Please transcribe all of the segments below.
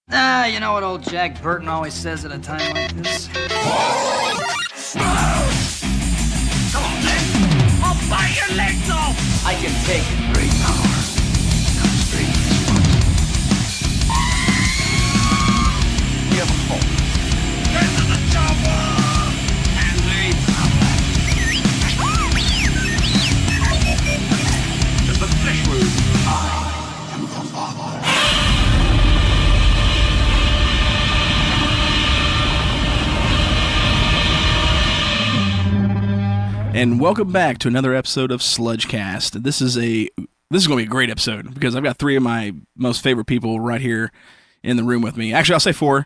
You know what old Jack Burton always says at a time like this? Come on, then. I'll bite your legs off. I can take it. Great power comes great responsibility. We have a fault. Get to the chopper and leave combat. To the flesh wound. I am the father. And welcome back to another episode of SludgeCast. This is going to be a great episode because I've got three of my most favorite people right here in the room with me. Actually, I'll say four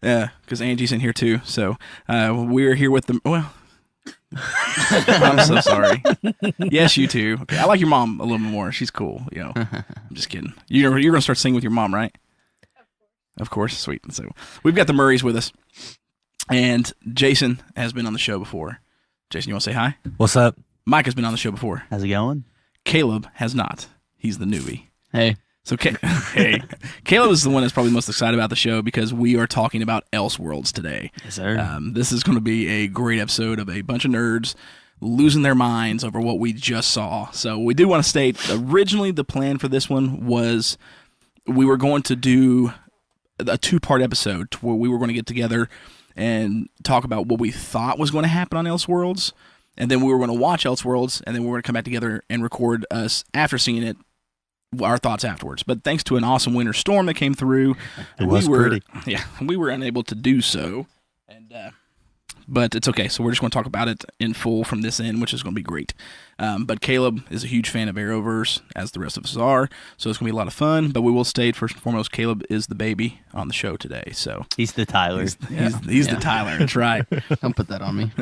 because Angie's in here too. So we're here with them. Well, I'm so sorry. Yes, you too. Okay, I like your mom a little bit more. She's cool. I'm just kidding. You're going to start singing with your mom, right? Of course. Sweet. So we've got the Murrays with us, and Jason has been on the show before. Jason, you want to say hi? What's up? Micah's been on the show before. How's it going? Caleb has not. He's the newbie. Hey. So, hey. Caleb is the one that's probably most excited about the show because we are talking about Elseworlds today. Yes, sir. This is going to be a great episode of a bunch of nerds losing their minds over what we just saw. So we do want to state, originally the plan for this one was we were going to do a two-part episode where we were going to get together and talk about what we thought was going to happen on Elseworlds, and then we were going to watch Elseworlds, and then we were going to come back together and record us after seeing it, our thoughts afterwards. But thanks to an awesome winter storm that came through, we were unable to do so. But it's okay. So we're just going to talk about it in full from this end, which is going to be great. But Caleb is a huge fan of Arrowverse, as the rest of us are. So it's going to be a lot of fun. But we will state, first and foremost, Caleb is the baby on the show today. So he's the Tyler. He's the Tyler. That's right. Don't put that on me.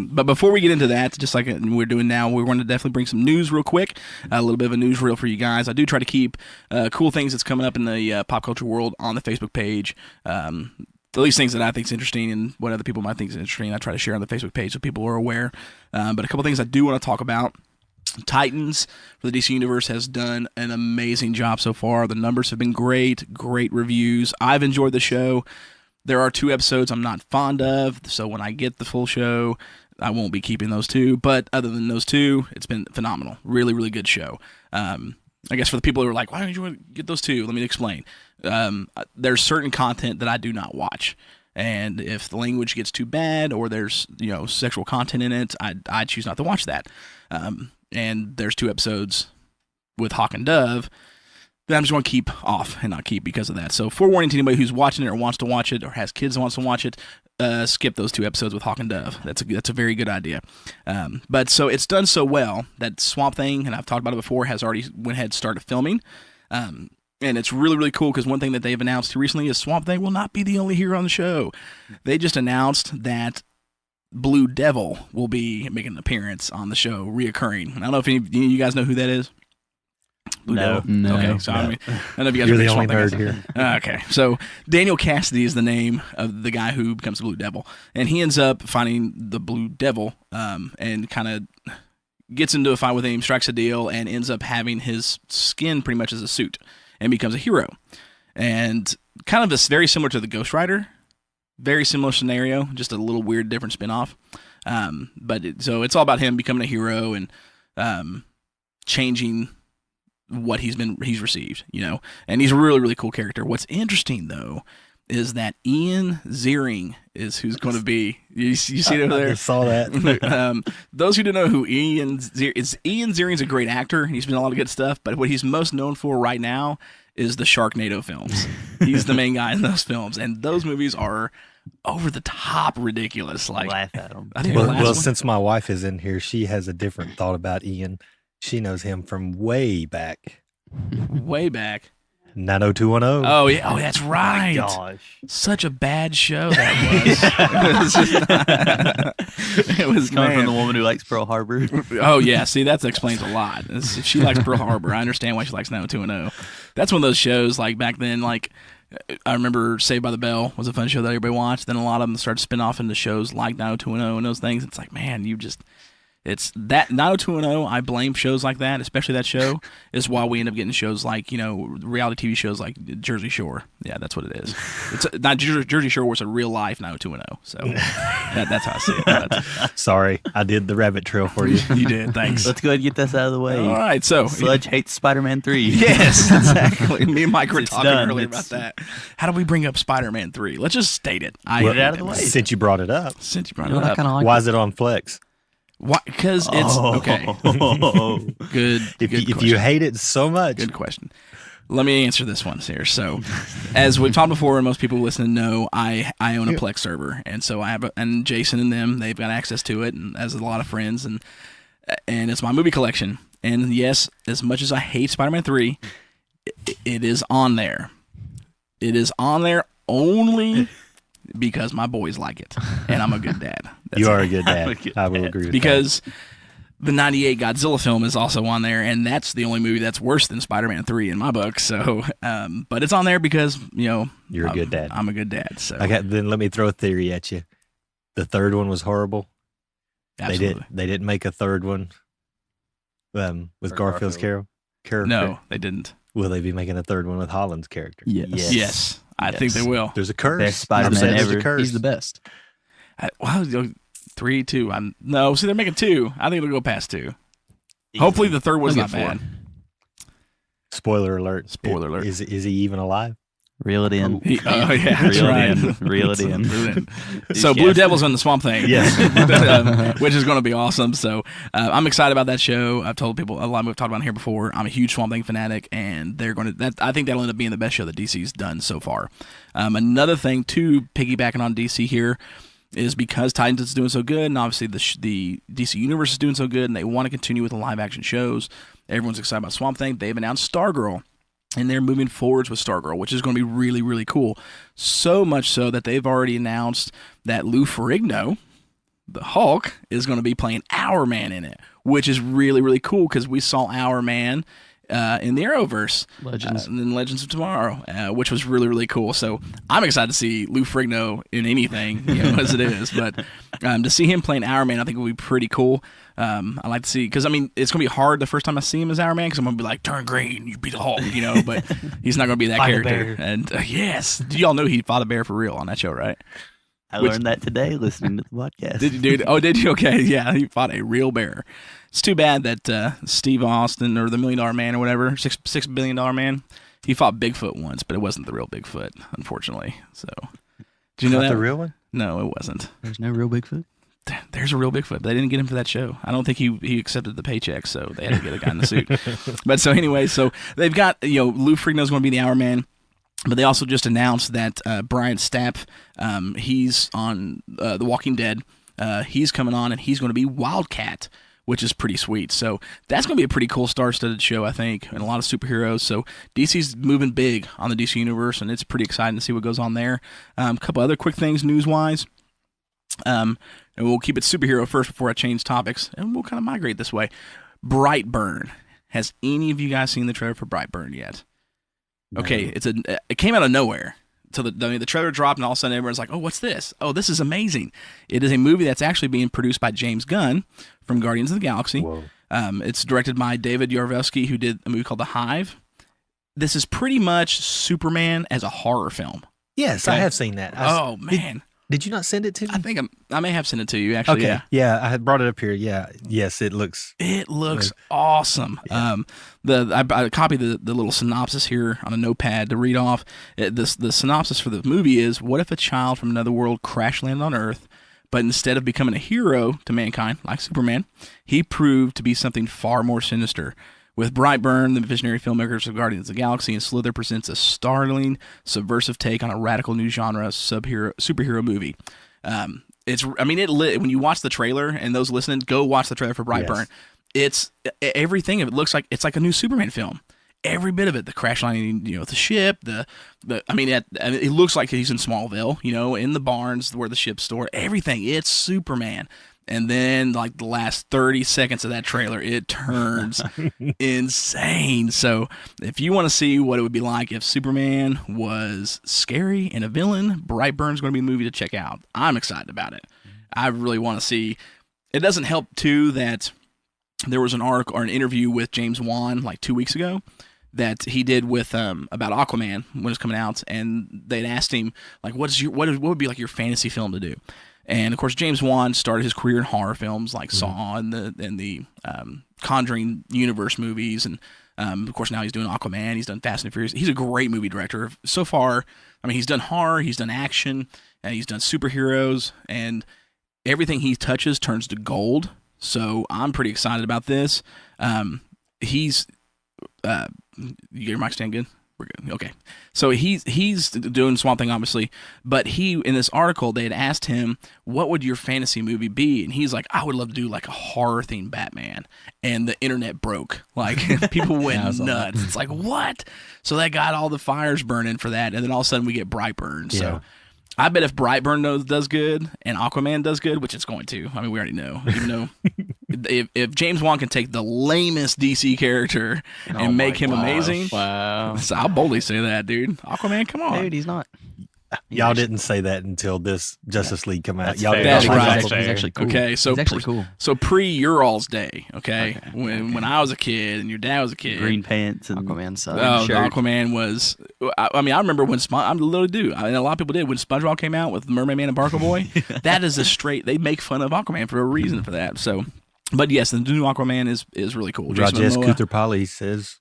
But before we get into that, just like we're doing now, we're going to definitely bring some news real quick. A little bit of a newsreel for you guys. I do try to keep cool things that's coming up in the pop culture world on the Facebook page. At least things that I think is interesting and what other people might think is interesting, I try to share on the Facebook page so people are aware. But a couple things I do want to talk about. Titans for the DC Universe has done an amazing job so far. The numbers have been great reviews. I've enjoyed the show. There are 2 episodes I'm not fond of, so when I get the full show, I won't be keeping those 2. But other than those 2, it's been phenomenal. Really, really good show. I guess for the people who are like, why don't you get those 2? Let me explain. There's certain content that I do not watch. And if the language gets too bad or there's, sexual content in it, I choose not to watch that. And there's 2 episodes with Hawk and Dove that I'm just going to keep off and not keep because of that. So forewarning to anybody who's watching it or wants to watch it or has kids that wants to watch it, skip those 2 episodes with Hawk and Dove. That's a very good idea. But so it's done so well that Swamp Thing, and I've talked about it before, has already went ahead and started filming. And it's really, really cool because one thing that they've announced recently is Swamp Thing will not be the only hero on the show. They just announced that Blue Devil will be making an appearance on the show, reoccurring. I don't know if any of you guys know who that is. Blue Devil? No. Okay, so I don't know if you guys You're are the Swamp only Thing nerd guys. here. Okay, so Daniel Cassidy is the name of the guy who becomes the Blue Devil, and he ends up finding the Blue Devil and kind of gets into a fight with him, strikes a deal, and ends up having his skin pretty much as a suit and becomes a hero. And kind of very similar to the Ghost Rider, very similar scenario, just a little weird different spinoff. So it's all about him becoming a hero and changing what he's received, and he's a really, really cool character. What's interesting though is that Ian Ziering is who's going to be. You see it over there? I just saw that. Those who don't know who Ian Ziering's a great actor, and he's been in a lot of good stuff. But what he's most known for right now is the Sharknado films. He's the main guy in those films, and those movies are over the top ridiculous. Like, Laugh at him. I think Well, since my wife is in here, she has a different thought about Ian. She knows him from way back. way back. 90210. Oh yeah, oh that's right. Oh my gosh. Such a bad show that was. It was Coming from man. the woman who likes Pearl Harbor. Oh yeah, see that explains a lot. If she likes Pearl Harbor, I understand why she likes 90210. That's one of those shows like back then. Like I remember Saved by the Bell was a fun show that everybody watched. Then a lot of them started to spin off into shows like 90210 and those things. It's like, man, It's that 90210. I blame shows like that, especially that show, is why we end up getting shows like, reality TV shows like Jersey Shore. Yeah, that's what it is. It's not Jersey Shore was a real life 90210. So that's how I see it. Sorry, I did the rabbit trail for you. You did. Thanks. Let's go ahead and get this out of the way. All right. So Sludge hates Spider-Man 3. Yes, exactly. Me and Mike were It's talking done. earlier about that. How do we bring up Spider-Man 3? Let's just state it. Get it out of the way. Since you brought it up, Since you brought You know it what I up. kind of like? why is it on Flex? Why? Because it's okay. Good. If you hate it so much, Good question. Let me answer this one here. So, as we've talked before, and most people listening know, I own a Plex server, and so and Jason and them, they've got access to it, and as a lot of friends, and it's my movie collection. And yes, as much as I hate Spider-Man 3, it is on there. It is on there only because my boys like it, and I'm a good dad. you are a good dad. I will agree with Because the 98 Godzilla film is also on there, and that's the only movie that's worse than Spider-Man 3 in my book. So, but it's on there because, You're a good dad. I'm a good dad. So that. Then let me throw a theory at you. The third one was horrible. absolutely. They didn't make a third one with Garfield's character. No, they didn't. Will they be making a third one with Holland's character? Yes. I think they will. There's a curse. Best Spider-Man I'm saying there's ever. a curse. He's the best. Wow, 3, 2. No, see, they're making 2. I think it'll go past 2. Hopefully, the third one's They'll not get 4. bad. Spoiler alert. Spoiler alert. Is he even alive? Reel it in. Oh, yeah, that's Reel right. it in. Reel it in. Reel it in. So Blue Devil's on the Swamp Thing. Yes. Which is going to be awesome. So I'm excited about that show. I've told people a lot. We've talked about it here before. I'm a huge Swamp Thing fanatic, and they're going to. I think that'll end up being the best show that DC's done so far. Another thing too, piggybacking on DC here, is because Titans is doing so good, and obviously the DC Universe is doing so good, and they want to continue with the live action shows. Everyone's excited about Swamp Thing. They've announced Stargirl. And they're moving forwards with Stargirl, which is going to be really, really cool. So much so that they've already announced that Lou Ferrigno, the Hulk, is going to be playing Hourman in it, which is really, really cool because we saw Hourman in the Arrowverse. Legends. And then Legends of Tomorrow, which was really, really cool. So I'm excited to see Lou Ferrigno in anything, as it is. But to see him playing Hourman, I think would be pretty cool. I like to see, because it's going to be hard the first time I see him as Hourman, because I'm going to be like, turn green, you be the Hulk, but he's not going to be that Fight a character. bear. And yes, did y'all know he fought a bear for real on that show, right? I learned that today listening to the podcast. Did you, dude? Oh, did you? Okay, yeah, he fought a real bear. It's too bad that Steve Austin, or the $1 Million Man or whatever, $6 billion man, he fought Bigfoot once, but it wasn't the real Bigfoot, unfortunately. So, do you know Not that? the real one? No, it wasn't. There's no real Bigfoot. There's a real Bigfoot, but they didn't get him for that show. I don't think he accepted the paycheck, so they had to get a guy in the suit. But so anyway, so they've got, Lou Ferrigno's going to be the Hourman, but they also just announced that Brian Stapp, he's on The Walking Dead. He's coming on, and he's going to be Wildcat, which is pretty sweet. So that's going to be a pretty cool star-studded show, I think, and a lot of superheroes. So DC's moving big on the DC Universe, and it's pretty exciting to see what goes on there. A couple other quick things news-wise. And we'll keep it superhero first before I change topics, and we'll kind of migrate this way. Brightburn. Has any of you guys seen the trailer for Brightburn yet? Okay, it came out of nowhere. So the trailer dropped, and all of a sudden everyone's like, oh, what's this? Oh, this is amazing. It is a movie that's actually being produced by James Gunn from Guardians of the Galaxy. Whoa. It's directed by David Yarovesky, who did a movie called The Hive. This is pretty much Superman as a horror film. Yes, Okay. I have seen that. Oh, man. Did you not send it to me? I think I may have sent it to you, actually. Okay. Yeah. I had brought it up here. Yeah. Yes, it looks. It looks awesome. Yeah. I copied the little synopsis here on a notepad to read off. The synopsis for the movie is: what if a child from another world crash landed on Earth, but instead of becoming a hero to mankind, like Superman, he proved to be something far more sinister. With Brightburn, the visionary filmmakers of Guardians of the Galaxy and Slither presents a startling, subversive take on a radical new genre superhero movie. When you watch the trailer, and those listening, go watch the trailer for Brightburn. Yes. It's everything of it looks like it's like a new Superman film. Every bit of it, the crash landing, the ship, it looks like he's in Smallville, in the barns where the ship's stored. Everything, it's Superman. And then, like, the last 30 seconds of that trailer, it turns insane. So, if you want to see what it would be like if Superman was scary and a villain, Brightburn's going to be a movie to check out. I'm excited about it. I really want to see. it doesn't help too that there was an article or an interview with James Wan like 2 weeks ago that he did with about Aquaman when it was coming out, and they'd asked him like, what would be like your fantasy film to do? And of course, James Wan started his career in horror films like Saw and the Conjuring universe movies, and of course now he's doing Aquaman. He's done Fast and Furious. He's a great movie director so far. I mean, he's done horror, he's done action, and he's done superheroes, and everything he touches turns to gold. So I'm pretty excited about this. Your mic stand good? We're good. Okay. So he's doing Swamp Thing, obviously, but in this article, they had asked him, what would your fantasy movie be? And he's like, I would love to do like a horror-themed Batman. And the internet broke. Like, people went nuts. It's like, what? So that got all the fires burning for that, and then all of a sudden we get Brightburn. So I bet if Brightburn does good and Aquaman does good, which it's going to, I mean, we already know, even though if James Wan can take the lamest DC character and make him amazing, wow. So I'll boldly say that, dude. Aquaman, come on. Dude, he's not. Y'all didn't say that until this Justice League come out. That's Y'all fair. That's didn't. right. He's actually cool. Okay, so He's actually cool. So your all's day, okay? When I was a kid and your dad was a kid. Green pants and Aquaman sucks. Aquaman was. I mean, I remember when I literally do. I mean, a lot of people did when SpongeBob came out with Mermaid Man and Barnacle Boy. That is a straight. They make fun of Aquaman for a reason for that. So, but yes, the new Aquaman is really cool. Rajesh Kuthapali says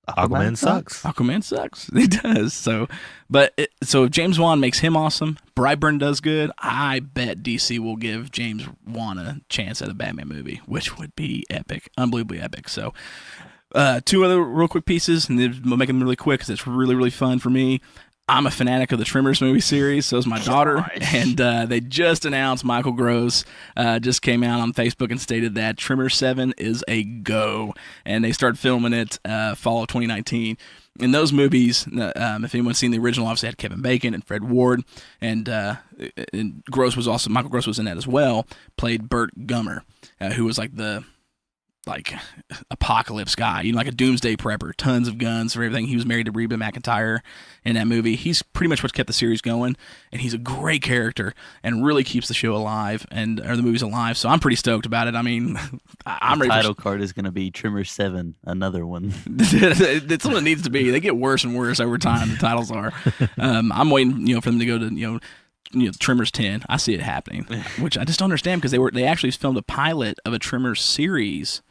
Aquaman sucks. Aquaman sucks. He does. So, so if James Wan makes him awesome, Brightburn does good, I bet DC will give James Wan a chance at a Batman movie, which would be epic, unbelievably epic. So, two other real quick pieces, and we'll make them really quick because it's really, really fun for me. I'm a fanatic of the Tremors movie series, so is my daughter, and they just announced Michael Gross just came out on Facebook and stated that Tremors 7 is a go, and they started filming it fall of 2019. In those movies, if anyone's seen the original, obviously had Kevin Bacon and Fred Ward, and Gross was also, Michael Gross was in that as well, played Burt Gummer, who was like the apocalypse guy, like a doomsday prepper, tons of guns for everything. He was married to Reba McEntire in that movie. He's pretty much what kept the series going, and he's a great character and really keeps the show alive or the movie's alive. So I'm pretty stoked about it. I mean, I'm the ready. Title card is going to be Tremors 7, another one. It's what it needs to be. They get worse and worse over time. The titles are. I'm waiting, for them to go to Tremors 10. I see it happening, which I just don't understand because they actually filmed a pilot of a Tremors series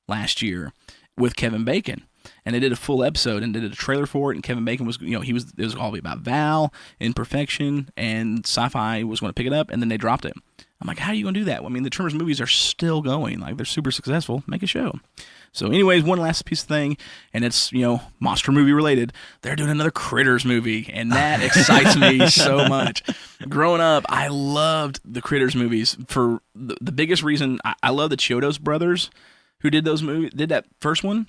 last year with Kevin Bacon, and they did a full episode and did a trailer for it, and Kevin Bacon was it was all about Val, Imperfection, and Sci-Fi was going to pick it up, and then they dropped it. I'm like, how are you going to do that? Well, I mean, the Tremors movies are still going, like they're super successful. Make a show. So anyways, one last piece of thing, and it's monster movie related. They're doing another Critters movie, and that excites me so much. Growing up, I loved the Critters movies for the biggest reason. I love the Chiodos brothers who did those movies, did that first one.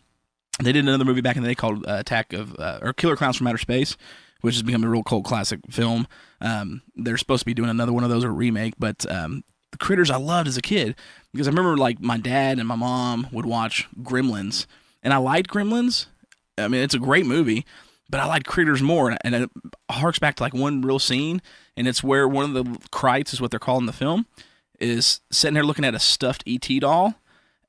They did another movie back in the day called Killer Clowns from Outer Space, which has become a real cult classic film. They're supposed to be doing another one of those, or a remake, but the Critters I loved as a kid because I remember like my dad and my mom would watch Gremlins, and I liked Gremlins. I mean, it's a great movie, but I liked Critters more, and it harks back to like one real scene, and it's where one of the Krites is what they're called in the film, is sitting there looking at a stuffed E.T. doll,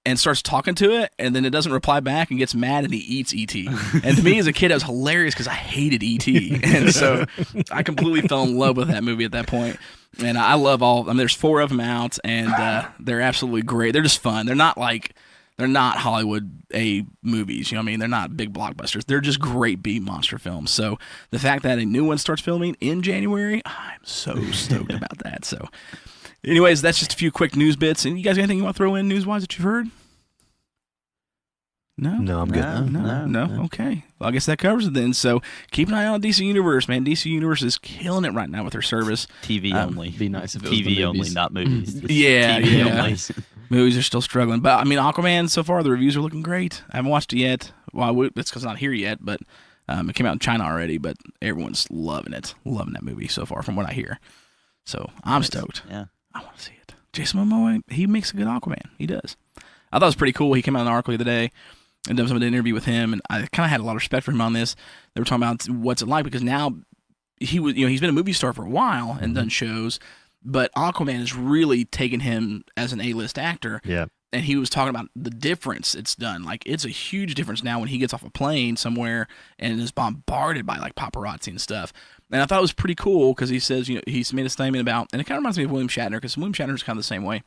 and starts talking to it, and then it doesn't reply back and gets mad, and he eats E.T. And to me as a kid, it was hilarious because I hated E.T. And so I completely fell in love with that movie at that point. And I love there's 4 of them out, and they're absolutely great. They're just fun. They're not Hollywood A movies, you know what I mean? They're not big blockbusters. They're just great B monster films. So the fact that a new one starts filming in January, I'm so stoked about that. So anyways, that's just a few quick news bits. And you guys got anything you want to throw in news-wise that you've heard? No, I'm good. No. Okay. Well, I guess that covers it then. So keep an eye on DC Universe, man. DC Universe is killing it right now with their service. TV only. Be nice if it was TV the only, movies. not movies. Just Yeah, TV yeah. only. Movies are still struggling. But, I mean, Aquaman, so far, the reviews are looking great. I haven't watched it yet. Well, it's because it's not here yet, but it came out in China already, but everyone's loving it. Loving that movie so far from what I hear. So I'm stoked. Yeah. I want to see it. Jason Momoa, he makes a good Aquaman. He does. I thought it was pretty cool. He came out in an article the other day and done some interview with him, and I kind of had a lot of respect for him on this. They were talking about what's it like, because now he's been a movie star for a while and done shows, But Aquaman has really taken him as an A-list actor. Yeah. And he was talking about the difference it's done. Like, it's a huge difference now when he gets off a plane somewhere and is bombarded by, like, paparazzi and stuff. And I thought it was pretty cool because he says, you know, he's made a statement about, and it kind of reminds me of William Shatner, because William Shatner is kind of the same way.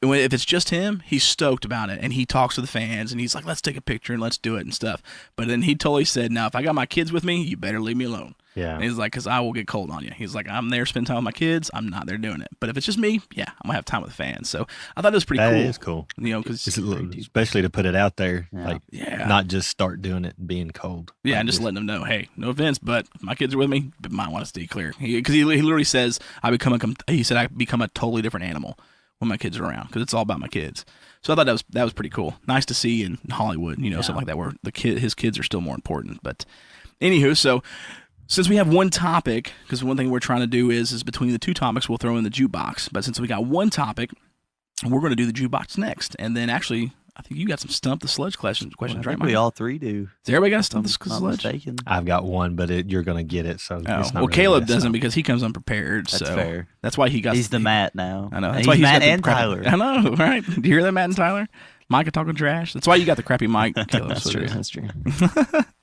If it's just him, he's stoked about it, and he talks to the fans, and he's like, let's take a picture and let's do it and stuff. But then he totally said, now, if I got my kids with me, you better leave me alone. Yeah. And he's like, because I will get cold on you. He's like, I'm there spending time with my kids. I'm not there doing it. But if it's just me, yeah, I'm going to have time with the fans. So I thought it was pretty cool. That is cool. You know, because especially to put it out there, like, yeah, not just start doing it and being cold. yeah, Like, and just letting them know, hey, no offense, but if my kids are with me, but might want to stay clear. Because he literally says, I become a totally different animal when my kids are around, because it's all about my kids. So I thought that was pretty cool. Nice to see in Hollywood, you know, something like that, where his kids are still more important. But anywho, so since we have one topic, because one thing we're trying to do is between the two topics, we'll throw in the jukebox. But since we got one topic, we're going to do the jukebox next. And then actually, I think you got some Stump the Sludge questions, right, Mike? We all three do. Does everybody got Stump the Not Sludge? mistaken. I've got one, but you're going to get it. So it's not well, really Caleb messed doesn't up. because he comes unprepared. That's so fair. That's why he got. He's the Matt now. I know. That's He's why he's Matt got the and crappy- Tyler. I know, right? Do you hear that, Matt and Tyler? Micah talking trash. That's why you got the crappy mic. Caleb. That's true. That's true.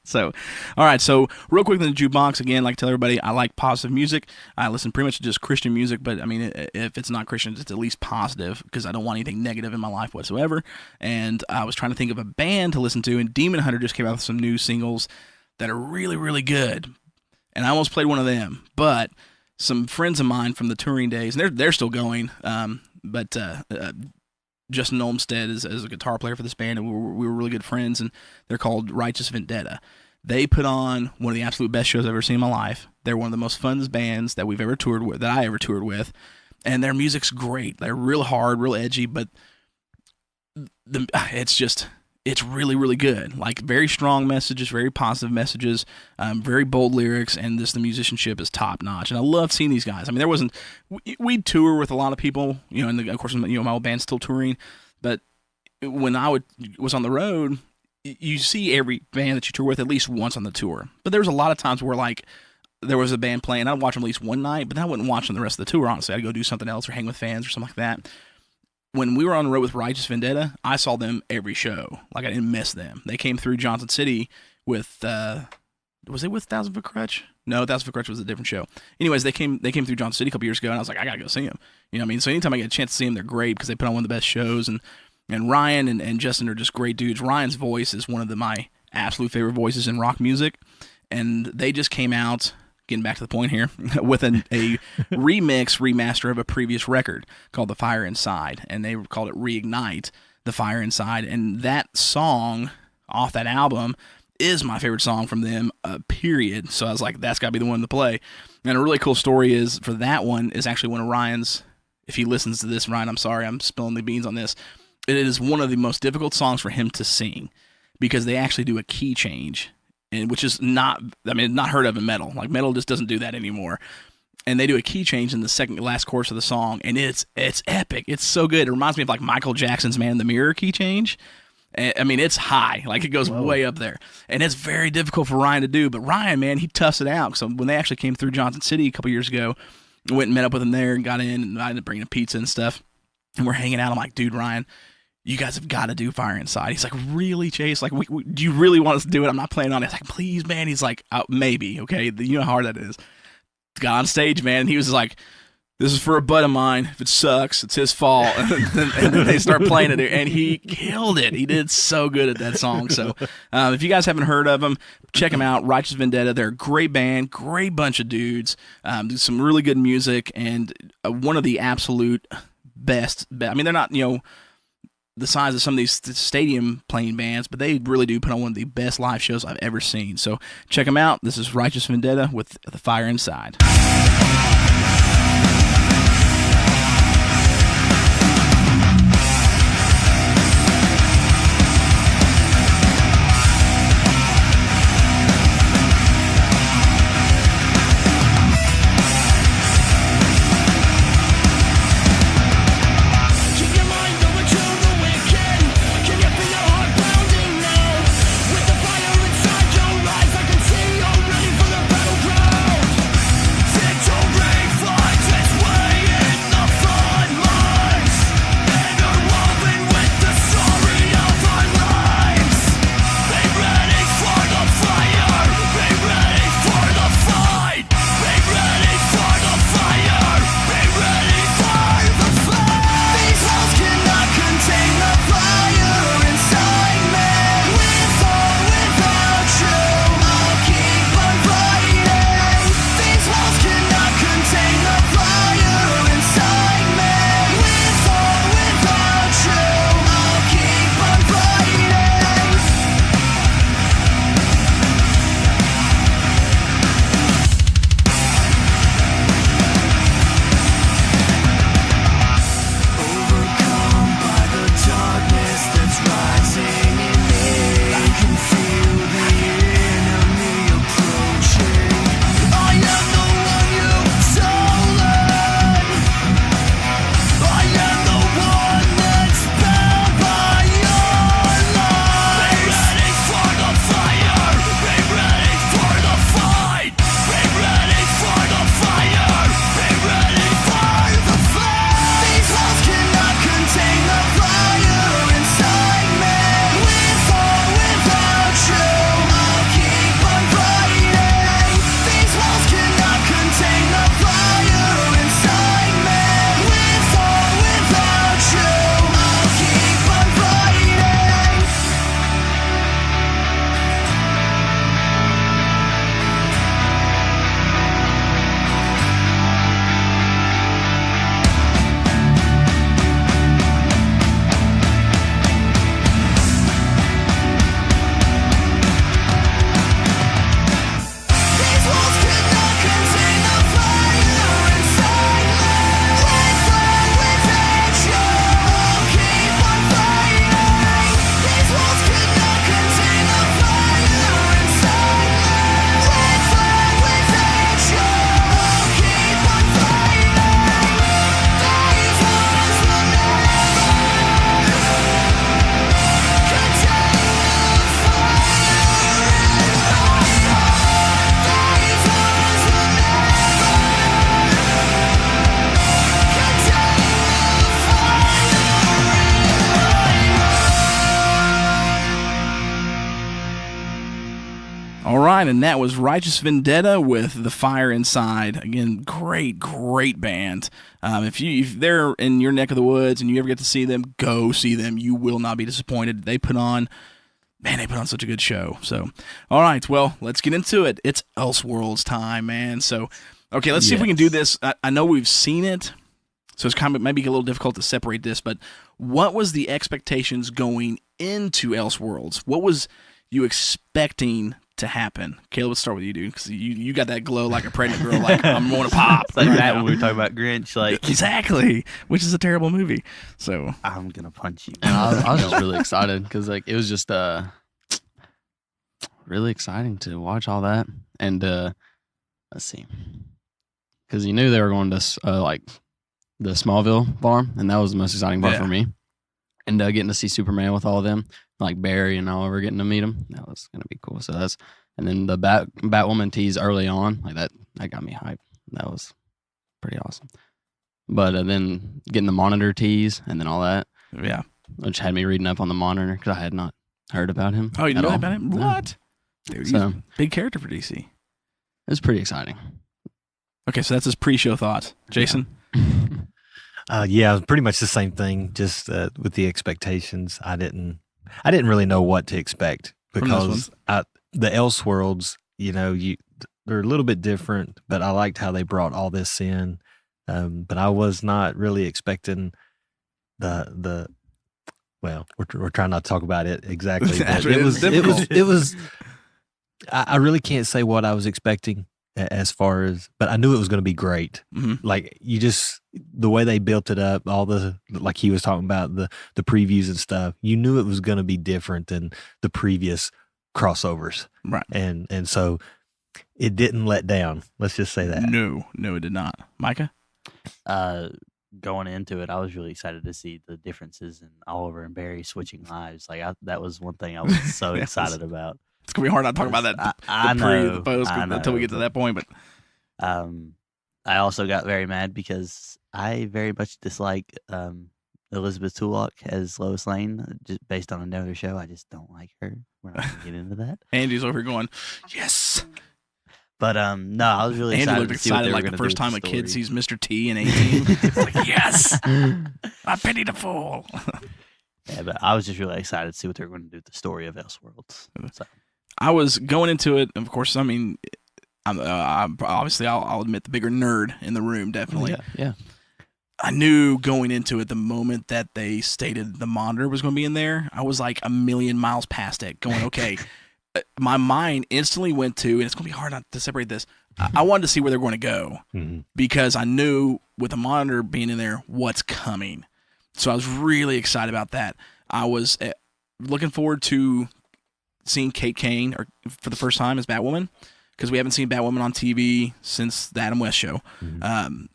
So, all right. So, real quick in the jukebox again, like tell everybody, I like positive music. I listen pretty much to just Christian music, but I mean, if it's not Christian, it's at least positive because I don't want anything negative in my life whatsoever. And I was trying to think of a band to listen to, and Demon Hunter just came out with some new singles that are really, really good. And I almost played one of them, but some friends of mine from the touring days, and they're still going, but Justin Olmstead is a guitar player for this band, and we were really good friends, and they're called Righteous Vendetta. They put on one of the absolute best shows I've ever seen in my life. They're one of the most fun bands that we've ever toured with, that I ever toured with, and their music's great. They're real hard, real edgy, but it's really, really good. Like, very strong messages, very positive messages, very bold lyrics, and the musicianship is top notch. And I love seeing these guys. I mean, we'd tour with a lot of people, you know, and of course, you know, my old band's still touring. But when I was on the road, you see every band that you tour with at least once on the tour. But there was a lot of times where, like, there was a band playing, I'd watch them at least one night, but then I wouldn't watch them the rest of the tour, honestly. I'd go do something else or hang with fans or something like that. When we were on the road with Righteous Vendetta, I saw them every show. Like, I didn't miss them. They came through Johnson City with, was it with Thousand Foot Crutch? No, Thousand Foot Crutch was a different show. Anyways, they came through Johnson City a couple years ago, and I was like, I gotta go see them. You know what I mean? So anytime I get a chance to see them, they're great because they put on one of the best shows. And Ryan and Justin are just great dudes. Ryan's voice is one of my absolute favorite voices in rock music, and they just came out, getting back to the point here, with a remaster of a previous record called The Fire Inside, and they called it Reignite The Fire Inside, and that song off that album is my favorite song from them, period. So I was like, that's got to be the one to play. And a really cool story is, for that one, is actually one of Ryan's, if he listens to this, Ryan, I'm sorry, I'm spilling the beans on this, it is one of the most difficult songs for him to sing, because they actually do a key change, and which is not heard of in metal. Like, metal just doesn't do that anymore. And they do a key change in the last chorus of the song, and it's epic. It's so good. It reminds me of like Michael Jackson's Man in the Mirror key change. I mean, it's high. Like, it goes way up there. And it's very difficult for Ryan to do. But Ryan, man, he toughs it out. So when they actually came through Johnson City a couple years ago, I went and met up with him there and got in, and I ended up bringing a pizza and stuff. And we're hanging out. I'm like, dude, Ryan, you guys have got to do Fire Inside. He's like, really, Chase? Like, do you really want us to do it? I'm not planning on it. I was like, please, man. He's like, maybe, okay? You know how hard that is. Got on stage, man, and he was like, this is for a bud of mine. If it sucks, it's his fault. And then they start playing it, and he killed it. He did so good at that song. So if you guys haven't heard of them, check them out. Righteous Vendetta. They're a great band, great bunch of dudes. Do some really good music, and one of the absolute best. I mean, they're not, you know, the size of some of these stadium playing bands, but they really do put on one of the best live shows I've ever seen. So check them out. This is Righteous Vendetta with The Fire Inside. Victory for All right, and that was Righteous Vendetta with The Fire Inside. Again, great band. If they're in your neck of the woods and you ever get to see them, go see them. You will not be disappointed. They put on such a good show. So, all right, well, let's get into it. It's Elseworlds time, man. So, okay, let's see if we can do this. I know we've seen it, so it's kind of maybe a little difficult to separate this, but what was the expectations going into Elseworlds? What was you expecting to happen? Caleb, let's start with you, dude, because you got that glow like a pregnant girl, like I'm going to pop. It's like right that now. when we were talking about Grinch, like Exactly, which is a terrible movie. So I'm gonna punch you. And I was just really excited because like it was just really exciting to watch all that. And let's see, because you knew they were going to like the Smallville farm, and that was the most exciting part for me. And getting to see Superman with all of them, like Barry and Oliver, getting to meet him, that was gonna be cool. So and then the Batwoman tease early on, like that got me hyped. That was pretty awesome. But then getting the Monitor tease and then all that, yeah, which had me reading up on the Monitor because I had not heard about him. Oh, you at know all. about him? No. What? Dude, he's So a big character for DC. it was pretty exciting. Okay, so that's his pre-show thoughts. Jason? Yeah, pretty much the same thing. Just with the expectations, I didn't really know what to expect because the Elseworlds, they're a little bit different. But I liked how they brought all this in. But I was not really expecting the. Well, we're trying not to talk about it exactly. But it was. I really can't say what I was expecting as far as, but I knew it was going to be great. Mm-hmm. Like the way they built it up, all like he was talking about the previews and stuff, you knew it was going to be different than the previous crossovers. Right. And so it didn't let down. Let's just say that. No, it did not. Micah? Going into it, I was really excited to see the differences in Oliver and Barry switching lives. Like that was one thing I was so excited about. It's going to be hard not to talk about that. I the pre, know, the post, I until we know. get to that point. But I also got very mad because I very much dislike Elizabeth Tulloch as Lois Lane, just based on another show. I just don't like her. We're not going to get into that. Andy's over here going, yes. But no, I was really Andy excited looked to see what excited they were like going the to do first with time the a kid story. sees Mr. T in 18. It's like, yes, I pity the fool. Yeah, but I was just really excited to see what they were going to do with the story of Elseworlds. So. I was going into it, of course, I mean, I'm obviously, I'll admit the bigger nerd in the room, definitely. Yeah. I knew going into it the moment that they stated the Monitor was going to be in there, I was like a million miles past it, going, okay. My mind instantly went to, and it's going to be hard not to separate this, I wanted to see where they're going to go because I knew with the Monitor being in there, what's coming. So I was really excited about that. I was looking forward to seeing Kate Kane for the first time as Batwoman, because we haven't seen Batwoman on TV since the Adam West show.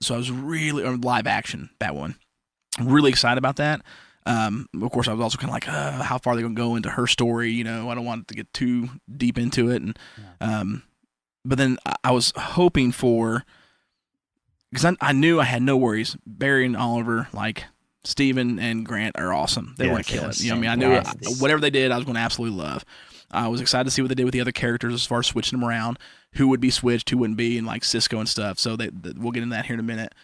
So I was really, or live action Batwoman, really excited about that. Of course, I was also kind of like, how far are they going to go into her story? I don't want to get too deep into it. And but then I was hoping for, because I knew I had no worries. Barry and Oliver, like Steven and Grant, are awesome. They want to kill it. I mean, I knew whatever they did, I was going to absolutely love. I was excited to see what they did with the other characters as far as switching them around, who would be switched, who wouldn't be, and like Cisco and stuff. So we'll get into that here in a minute.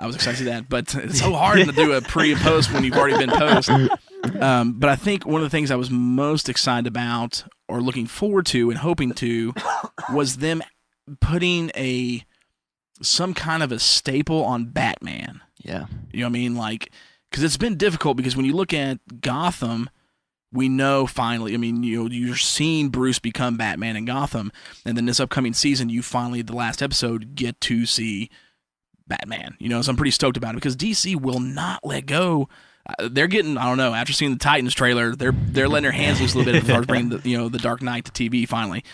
I was excited to see that, but it's so hard to do a pre and post when you've already been post. But I think one of the things I was most excited about, or looking forward to and hoping to, was them putting some kind of a staple on Batman. Yeah. You know what I mean? Like, because it's been difficult, because when you look at Gotham, we know finally, I mean, you're seeing Bruce become Batman in Gotham, and then this upcoming season, you finally, the last episode, get to see Batman. So I'm pretty stoked about it, because DC will not let go. They're getting, I don't know, after seeing the Titans trailer, they're letting their hands loose a little bit as far as bringing the Dark Knight to TV finally.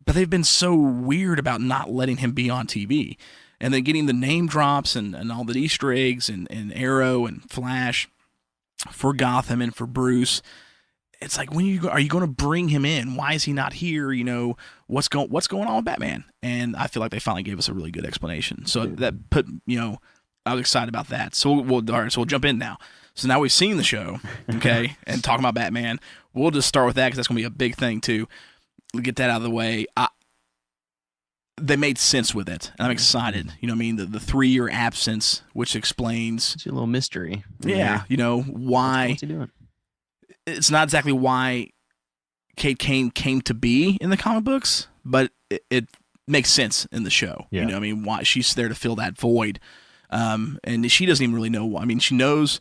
But they've been so weird about not letting him be on TV. And then getting the name drops and all the Easter eggs and Arrow and Flash for Gotham and for Bruce. It's like, are you going to bring him in? Why is he not here? What's going on with Batman? And I feel like they finally gave us a really good explanation. So that put, I was excited about that. So all right, so we'll jump in now. So now we've seen the show, okay, and talking about Batman. We'll just start with that, because that's going to be a big thing too. get that out of the way. They made sense with it, and I'm excited. You know what I mean? The 3-year absence, which explains... It's a little mystery. Yeah, you know, why... What's he doing? It's not exactly why Kate Kane came to be in the comic books, but it makes sense in the show. Yeah. You know what I mean? Why she's there to fill that void. And she doesn't even really know why. I mean, she knows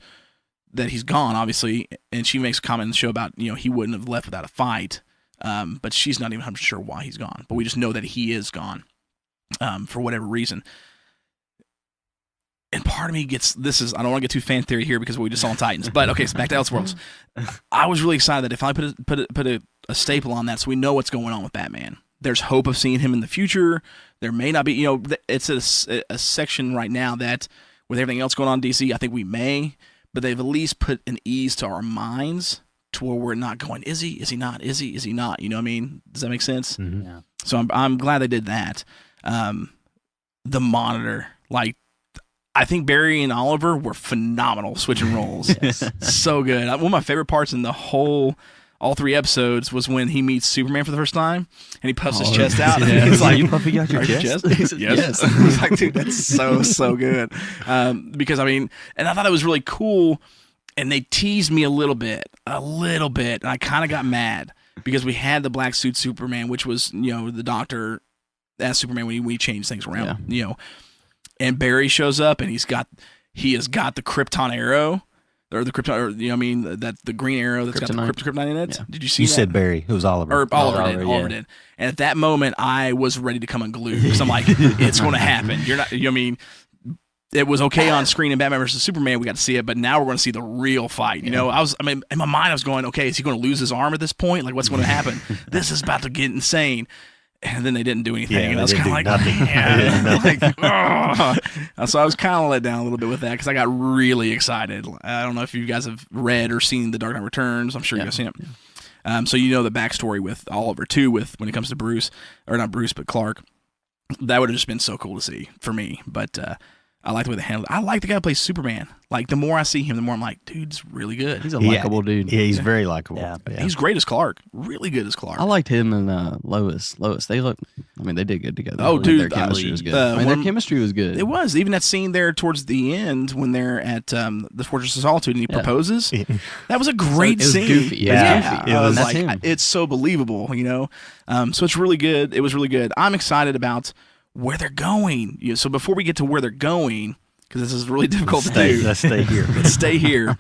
that he's gone, obviously, and she makes a comment in the show about, you know, he wouldn't have left without a fight. But she's not even 100% sure why he's gone. But we just know that he is gone for whatever reason. And part of me gets, I don't want to get too fan theory here because we just saw on Titans. But okay, so back to Elseworlds. I was really excited that if I put a staple on that so we know what's going on with Batman. There's hope of seeing him in the future. There may not be, you know, it's a section right now that with everything else going on in DC, I think we may, but they've at least put an ease to our minds to where we're not going, is he not, is he not, you know what I mean? Does that make sense? Mm-hmm. Yeah. So I'm glad they did that. The Monitor, like, I think Barry and Oliver were phenomenal switching roles. So good. One of my favorite parts in all 3 episodes was when he meets Superman for the first time and he puffs his chest out. And he's like, "You puffing out your "Are chest?" He said, yes. I was like, dude, that's so good. Because I mean, and I thought it was really cool. And they teased me a little bit. And I kind of got mad because we had the black suit Superman, which was, you know, the Doctor as Superman when we changed things around, you know. And Barry shows up and he has got the Krypton arrow. Or the Krypton, or, you know what I mean? The green arrow that's Kryptonite. got the Kryptonite in it. Yeah. Did you see You that? said Barry. It was Oliver. Or Oliver did. yeah. Oliver did. And at that moment, I was ready to come unglued because I'm like, it's going to happen. You're not, you know what I mean? It was okay on screen in Batman vs. Superman. We got to see it, but now we're going to see the real fight. You know, I mean, in my mind, I was going, okay, is he going to lose his arm at this point? Like, what's going to happen? This is about to get insane. And then they didn't do anything. Yeah, and I they was didn't kind of do like, nothing. man. Like, so I was kind of let down a little bit with that because I got really excited. I don't know if you guys have read or seen The Dark Knight Returns. I'm sure you guys seen it. Yeah. So you know the backstory with Oliver too, with when it comes to Bruce, or not Bruce, but Clark. That would have just been so cool to see for me. But I like the way they handled it. I like the guy who plays Superman. Like, the more I see him, the more I'm like, dude's really good. He's a likable dude. Yeah, he's very likable. Yeah. He's great as Clark. Really good as Clark. I liked him and Lois. They did good together. Oh, dude, their chemistry was good. their Chemistry was good. It was. Even that scene there towards the end when they're at the Fortress of Solitude and he proposes. That was a great It was scene. goofy. Yeah. Goofy. It I was was- like, That's him. it's so believable, you know? So it's really good. It was really good. I'm excited about where they're going. You know, so before we get to where they're going, because this is really difficult to do. Let's stay here. Let's stay here.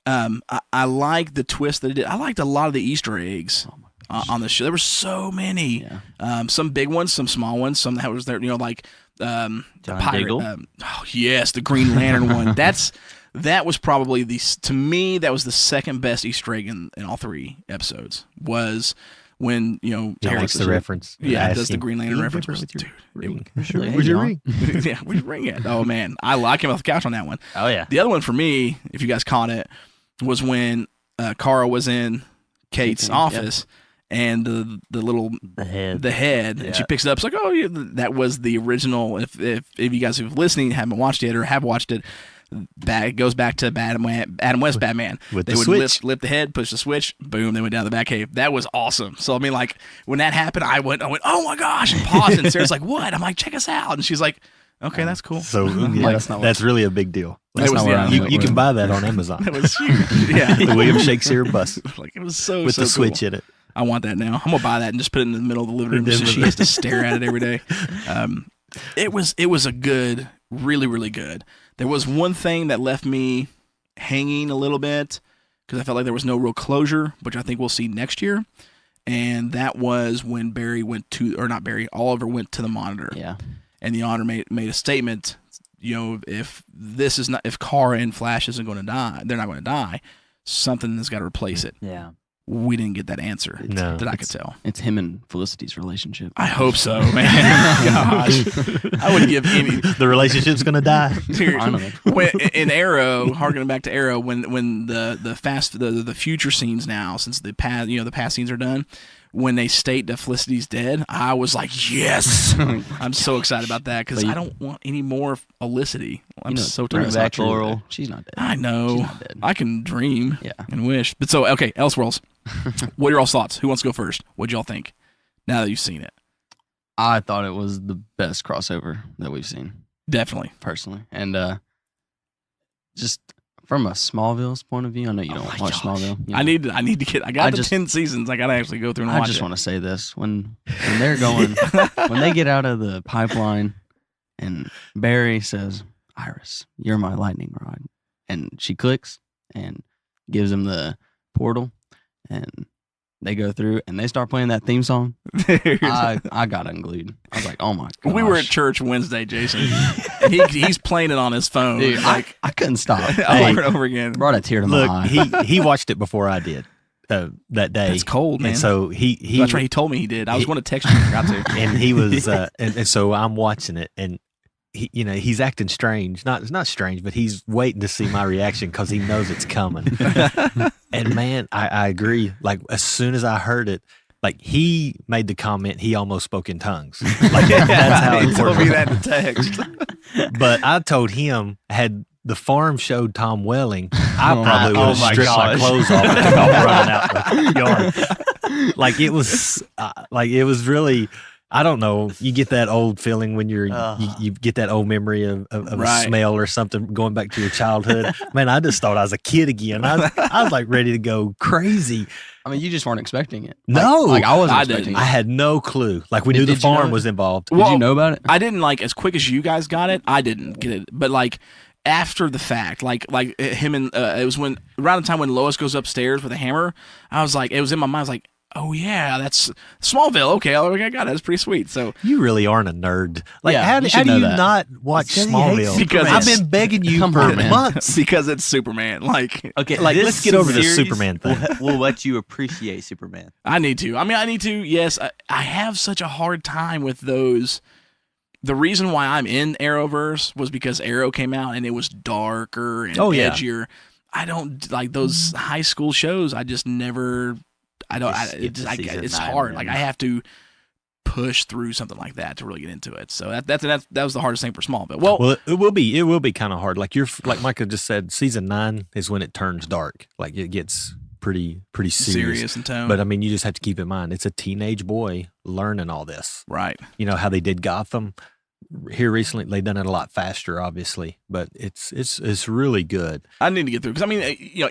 I like the twist that it did. I liked a lot of the Easter eggs on the show. There were so many. Yeah. Some big ones, some small ones, some that was there, you know, like the John pirate. Diggle? Oh yes, the Green Lantern one. That was probably to me that was the second best Easter egg in all 3 episodes. Was when, you know, He makes the reference. Yeah, Ask does the him, Green Lantern "Can you reference. give her with your Dude, ring?" Really, Where's your John? ring? yeah, we bring it. Oh man, I like him off the couch on that one. Oh yeah. The other one for me, if you guys caught it, was when Kara was in Kate's office and the little The head. and she picks it up. It's like, oh, yeah, that was the original. If you guys who've listening haven't watched it or have watched it, it goes back to Adam West Batman. With They the would switch. lift the head, push the switch, boom, they went down the Batcave. That was awesome. So I mean, like when that happened, I went, oh my gosh, and paused. And Sarah's like, what? I'm like, check us out. And she's like, okay, that's cool. So yeah, that's not that's really a big deal. That was- yeah, You can buy that on Amazon. That was huge. Yeah, The William Shakespeare bus like it was so with so the switch cool. in it. I want that now. I'm gonna buy that and just put it in the middle of the living room so she has to stare at it every day. It was a good, really, really good. There was one thing that left me hanging a little bit because I felt like there was no real closure, which I think we'll see next year. And that was when Oliver went to the Monitor. Yeah. And the Monitor made a statement. You know, if Kara and Flash isn't going to die, they're not going to die. Something has got to replace it. Yeah. We didn't get that answer No. that I could tell. It's him and Felicity's relationship. I hope so, man. Gosh, I would give any. The relationship's gonna die. Finally. In Arrow, harkening back to Arrow, when the future scenes now, since the past scenes are done, when they state that Felicity's dead, I was like, yes, I'm so excited about that because I don't want any more Felicity. I'm so Bring tired. it back, True. Laurel. She's not dead. I know. She's not dead. I can dream Yeah. and wish. But so, okay, Elseworlds. What are y'all's thoughts? Who wants to go first? What'd y'all think? Now that you've seen it, I thought it was the best crossover that we've seen, definitely. personally. And just from a Smallville's point of view, I know you don't watch Smallville. You know. I need to get. I got the 10 seasons. I got to actually go through and watch it. I just want to say this: when they're going, when they get out of the pipeline, and Barry says, "Iris, you're my lightning rod," and she clicks and gives him the portal, and they go through and they start playing that theme song. I got unglued. I was like, "Oh my god!" We were at church Wednesday, Jason. And he's playing it on his phone. Dude, I couldn't stop. over and over again. Brought a tear to my eye. he watched it before I did that day. It's cold, man. And so he that's right. He told me he did. I was going to text you, forgot to. And he was, and so I'm watching it, and he, he's acting strange. Not strange, but he's waiting to see my reaction because he knows it's coming. And man, I agree. Like as soon as I heard it, like he made the comment, he almost spoke in tongues. Like that's how he told me important. that in text. But I told him, had the farm showed Tom Welling, I probably would have my stripped my gosh. clothes off and took off running out the yard. Like it was really, I don't know. You get that old feeling when you get that old memory of Right. a smell or something going back to your childhood. Man, I just thought I was a kid again. I was like ready to go crazy. I mean, you just weren't expecting it. No. Like I wasn't I expecting didn't. it. I had no clue. Like we knew Did the you know farm it? was involved. Did you know about it? I didn't like as quick as you guys got it. I didn't get it, but like after the fact, like him and it was when around the time when Lois goes upstairs with a hammer. I was like, it was in my mind. I was like, oh yeah, that's Smallville. Okay, I got it. That's pretty sweet. So You really aren't a nerd. Like, Yeah, how you do should know you that. not watch Because he hates Smallville? Because I've it's- been begging you Come for on, man. months. because it's Superman. Like Okay, Like, this let's get over this series Superman thing. Will let you appreciate Superman. I need to. I mean, I need to. Yes, I have such a hard time with those. The reason why I'm in Arrowverse was because Arrow came out and it was darker and Oh, yeah. edgier. I don't like those high school shows. I just never. I don't. Just skip to season It's 9, hard. man. Like I have to push through something like that to really get into it. So that was the hardest thing for Smallville. Well, It will be kind of hard. Like like Micah just said, season 9 is when it turns dark. Like it gets pretty serious. in tone. But I mean, you just have to keep in mind it's a teenage boy learning all this. right. You know how they did Gotham here recently. They've done it a lot faster, obviously, but it's really good. I need to get through because I mean,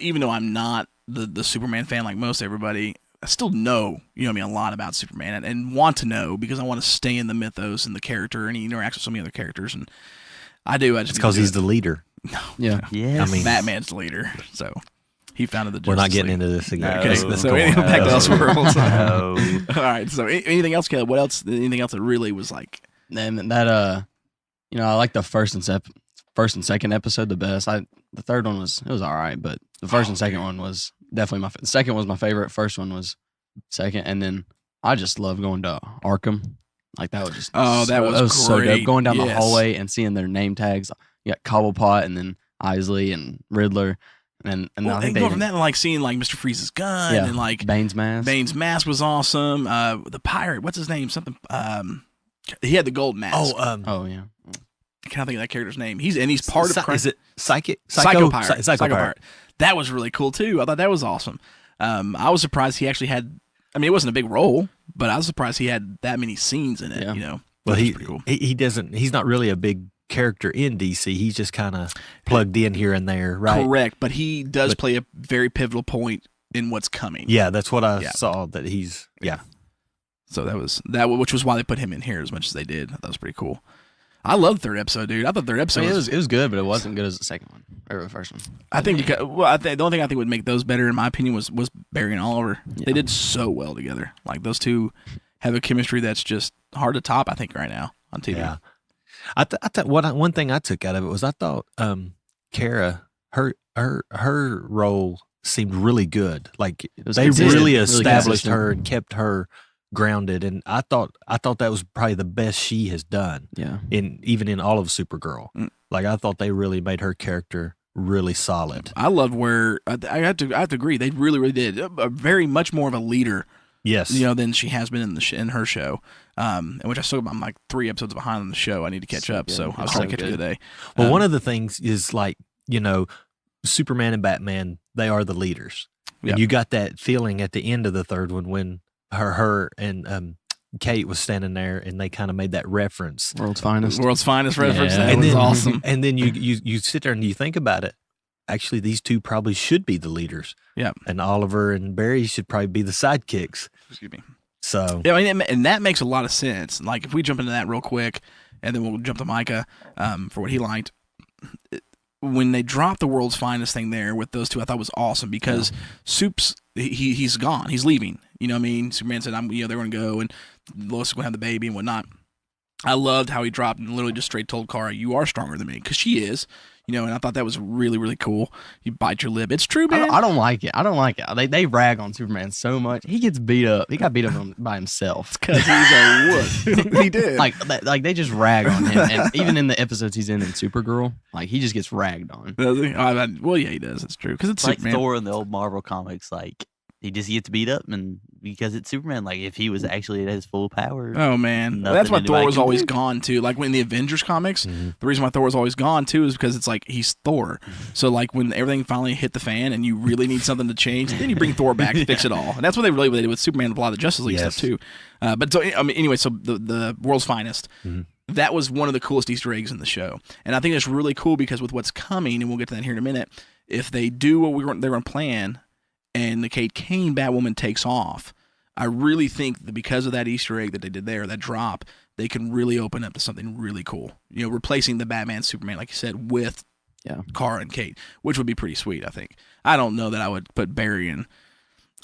even though I'm not the Superman fan like most everybody, I still know, a lot about Superman and want to know because I want to stay in the mythos and the character, and he interacts with so many other characters, and I do. I just It's because he's the leader. Yeah. Yes. I mean, Batman's the leader, so he founded the. We're not Justice getting League. into this again. No. Okay, Let's so go on. back to Elseworlds. No. All right, so anything else, Caleb? What else? Anything else that really was like? And that I like the first and second episode the best. The third one was all right, but the first and second one was definitely the second was my favorite. First one was second, and then I just love going to Arkham. Like that was just That was so dope. great. Going down the Yes. hallway and seeing their name tags. You got Cobblepot and then Isley and Riddler, and Well, I think and they going from even, that and like seeing like Mr. Freeze's gun and like Bane's mask. Bane's mask was awesome. The pirate, what's his name? Something. He had the gold mask. Oh yeah. I can't think of that character's name. He's part of. Is it Psycho Pirate. Psycho Pirate. That was really cool too. I thought that was awesome. I was surprised he actually had. I mean, it wasn't a big role, but I was surprised he had that many scenes in it. Yeah. Well, That was pretty cool. he doesn't. He's not really a big character in DC. He's just kind of plugged in here and there, right? Correct, but he does play a very pivotal point in what's coming. Yeah, that's what I Yeah. saw. That he's So that was which was why they put him in here as much as they did. That was pretty cool. I love the third episode, dude. I thought the third episode it was good, but it wasn't good as the second one or the first one. I think because the only thing I think would make those better, in my opinion, was Barry and Oliver. Yeah. They did so well together. Like those two have a chemistry that's just hard to top. I think right now on TV. yeah. I thought one thing I took out of it was I thought Kara her role seemed really good. Like was they consistent, really really established consistent. her and kept her grounded, and I thought that was probably the best she has done Yeah. even in all of Supergirl. Mm. Like I thought they really made her character really solid. I loved where I have to agree. They really did very much more of a leader, Yes, than she has been in in her show. And which I'm like 3 episodes behind on the show. I need to catch So up. good. So I was It's trying so to catch up good. today. Well, one of the things is like, Superman and Batman, they are the leaders. Yep. And you got that feeling at the end of the third one when her and Kate was standing there, and they kind of made that reference. World's finest. World's finest reference. Yeah. That was awesome. And then you sit there and you think about it. Actually, these two probably should be the leaders. Yeah. And Oliver and Barry should probably be the sidekicks. Excuse me. So Yeah, I mean, and that makes a lot of sense. Like, if we jump into that real quick, and then we'll jump to Micah for what he liked. When they dropped the world's finest thing there with those two, I thought was awesome because Soup's he's gone, he's leaving. You know what I mean? Superman said, they're going to go, and Lois is going to have the baby and whatnot. I loved how he dropped and literally just straight told Kara, "You are stronger than me," because she is. And I thought that was really, really cool. You bite your lip. It's true, man. I don't like it. They rag on Superman so much. He gets beat up. He got beat up by himself. Because he's a wuss. He did. Like they just rag on him. And even in the episodes he's in Supergirl, like he just gets ragged on. Does he? Well, yeah, he does. It's true. Because it's like Superman. Thor in the old Marvel comics. Like he just gets beat up, and because it's Superman. Like if he was actually at his full power. Oh man, that's why Thor was always gone too. Like when the Avengers comics, the reason why Thor was always gone too is because it's like he's Thor. So like when everything finally hit the fan and you really need something to change, then you bring Thor back to fix it all. And that's what they did with Superman and a lot of the Justice League stuff too. But so I mean, anyway, so the world's finest. That was one of the coolest Easter eggs in the show, and I think it's really cool because with what's coming, and we'll get to that here in a minute. If they do what they're going to plan, and the Kate Kane Batwoman takes off. I really think that because of that Easter egg that they did there, that drop, they can really open up to something really cool. Replacing the Batman, Superman, like you said, with Kara and Kate, which would be pretty sweet, I think. I don't know that I would put Barry and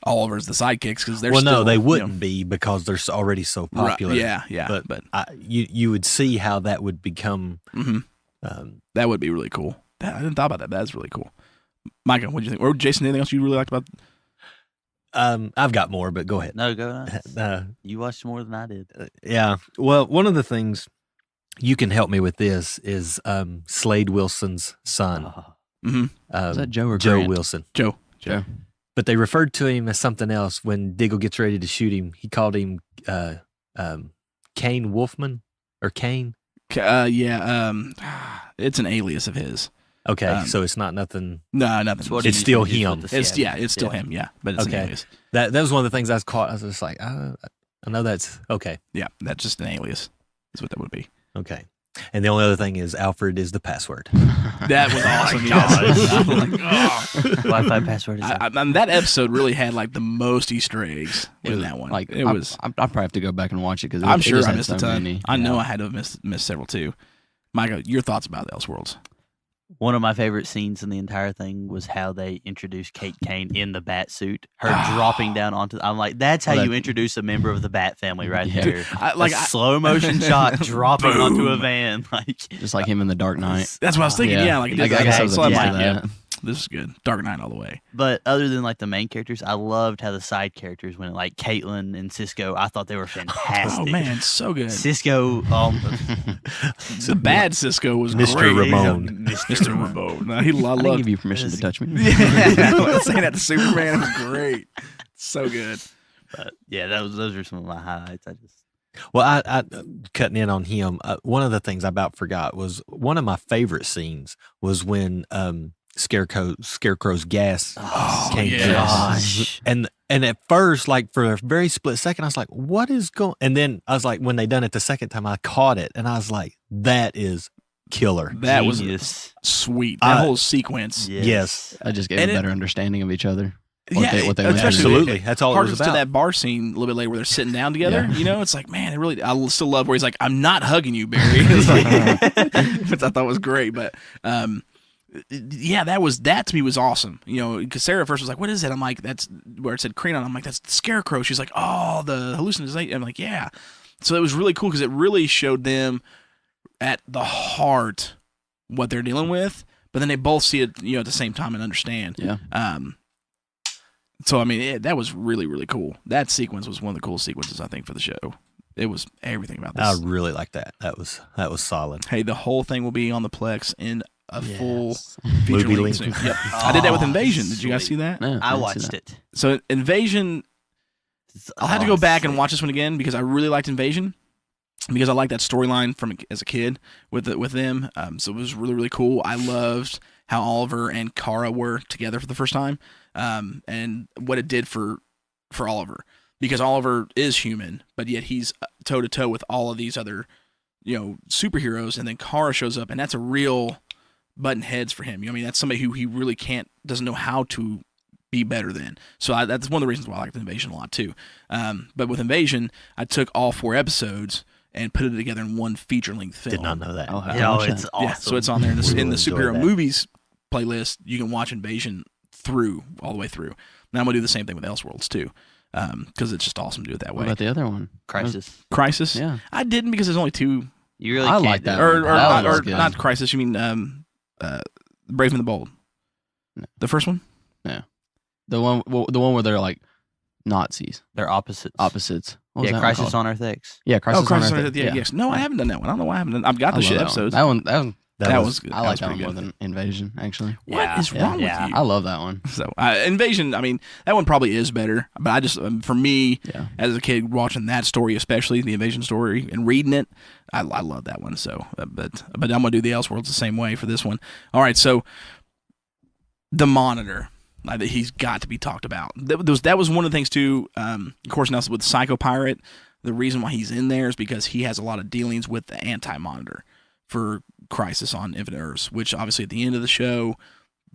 Oliver as the sidekicks because they're no, they wouldn't be because they're already so popular. Right, yeah. But you would see how that would become. That would be really cool. I didn't thought about that. That's really cool. Micah, what do you think? Or Jason, anything else you really liked about? I've got more, but go ahead. No, go ahead. You watched more than I did. Yeah. Well, one of the things you can help me with this is Slade Wilson's son. Is that Joe or Joe Grant? Wilson? Joe. But they referred to him as something else when Diggle gets ready to shoot him. He called him Kane Wolfman or Kane. It's an alias of his. Okay, so it's not nothing. No, nothing. So it's still him. It's still him. Yeah, but it's an alias. That was one of the things I was caught. I was just like, I know that's okay. Yeah, that's just an alias. That's what that would be. Okay. And the only other thing is Alfred is the password. That was awesome. Wi-Fi password is that episode really had like the most Easter eggs in that one. Like it was. I probably have to go back and watch it because I'm sure I missed so a ton. many. I know I had to have missed several too. Micah, your thoughts about the Elseworlds? One of my favorite scenes in the entire thing was how they introduced Kate Kane in the bat suit, her dropping down onto. I'm like, that's how you introduce a member of the Bat family, right there. Slow motion shot dropping onto a van, just like him in the Dark Knight. That's what I was thinking. Yeah, I guess I was that. This is good. Dark Knight all the way. But other than like the main characters, I loved how the side characters went. Like Caitlin and Cisco, I thought they were fantastic. Oh man, so good. Cisco, the bad Cisco was Mr. great. Ramon. Mr. Ramon. No, I didn't loved. give you permission to touch me. Yeah, saying that to Superman, it was great. So good. But yeah, those are some of my highlights. Well, I cutting in on him. One of the things I about forgot was one of my favorite scenes was when Scarecrow's gas came gosh. and at first, like for a very split second, I was like, "What is going?" And then I was like, when they done it the second time, I caught it, and I was like, "That is killer." That was sweet. That whole sequence. Yes, I just gave a better understanding of each other. What they absolutely. That's all it was about. To that bar scene a little bit later where they're sitting down together. It's like, man, I still love where he's like, "I'm not hugging you, Barry," which I thought was great, but. That to me was awesome. Because Sarah first was like, "What is it?" I'm like, "That's where it said Kranon." I'm like, "That's the Scarecrow." She's like, "Oh, the hallucination." I'm like, "Yeah." So it was really cool because it really showed them at the heart what they're dealing with, but then they both see it, at the same time and understand. Yeah. So I mean, that was really, really cool. That sequence was one of the coolest sequences I think for the show. It was everything about this. I really like that. That was solid. Hey, the whole thing will be on the Plex in a full feature movie length. length. Yep. I did that with Invasion. Did you guys see that? No, I watched it. So Invasion, I'll have to go back and watch this one again because I really liked Invasion because I liked that storyline from as a kid with them. So it was really, really cool. I loved how Oliver and Kara were together for the first time, and what it did for Oliver. because Oliver is human, but yet he's toe to toe with all of these other, superheroes, and then Kara shows up, and that's a real button heads for him. That's somebody who he really doesn't know how to be better than. So that's one of the reasons why I like the Invasion a lot too. But with Invasion, I took all 4 episodes and put it together in one feature-length film. Did not know that. It's awesome. Yeah, so it's on there in the Really superhero enjoyed that. movies playlist. You can watch Invasion all the way through. Now I'm gonna do the same thing with Elseworlds too, because it's just awesome to do it that What way. about the other one? Crisis. Crisis. Yeah. I didn't because there's only 2. You really I can't like do that it. Or, one. That one was or good. not Crisis. You mean Brave and the Bold? No. The first one? The one where they're like Nazis, They're opposites. opposites. What was Yeah, that one Crisis called? on Earth X. Yeah, Crisis, Crisis on on Earth. Earth. Yeah, yes. No, I haven't done that one. I don't know why I haven't done. I've got I the love shit that episodes. One. That one. That was good. I like that was one more pretty than Invasion, actually. What is Yeah. wrong Yeah. with you? I love that one. So Invasion, that one probably is better. But I just, for me, Yeah. as a kid watching that story, especially the Invasion story and reading it, I love that one. So, but I'm gonna do the Elseworlds the same way for this one. All right, so the Monitor. He's got to be talked about. That was one of the things too. Of course, now with Psycho Pirate, the reason why he's in there is because he has a lot of dealings with the Anti-Monitor for Crisis on Infinite Earths, which obviously at the end of the show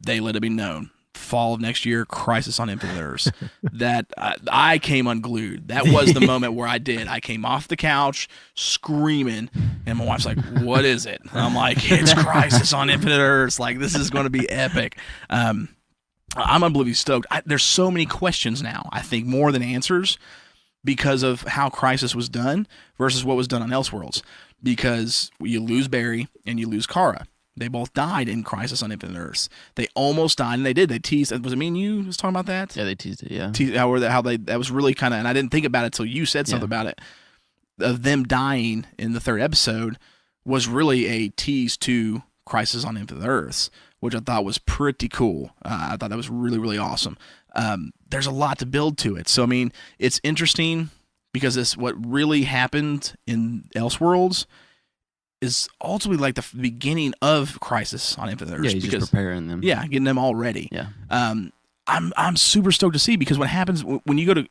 they let it be known. Fall of next year, Crisis on Infinite Earths. That I came unglued. That was the moment where I came off the couch screaming, and my wife's like, "What is it?" And I'm like, "It's Crisis on Infinite Earths. Like, this is going to be epic." I'm unbelievably stoked. There's so many questions now. I think more than answers because of how Crisis was done versus what was done on Elseworlds. Because you lose Barry and you lose Kara. They both died in Crisis on Infinite Earths. They almost died, and they did. They teased. Was it me and you was talking about that? Yeah, they teased it. Yeah. That was really kind of, and I didn't think about it until you said something about it. Of them dying in the 3rd episode was really a tease to Crisis on Infinite Earths, which I thought was pretty cool. I thought that was really, really awesome. There's a lot to build to it. So, it's interesting because what really happened in Elseworlds is ultimately like the beginning of Crisis on Infinite Earths. Yeah, he's just preparing them. Yeah, getting them all ready. Yeah. I'm super stoked to see, because what happens when you go to,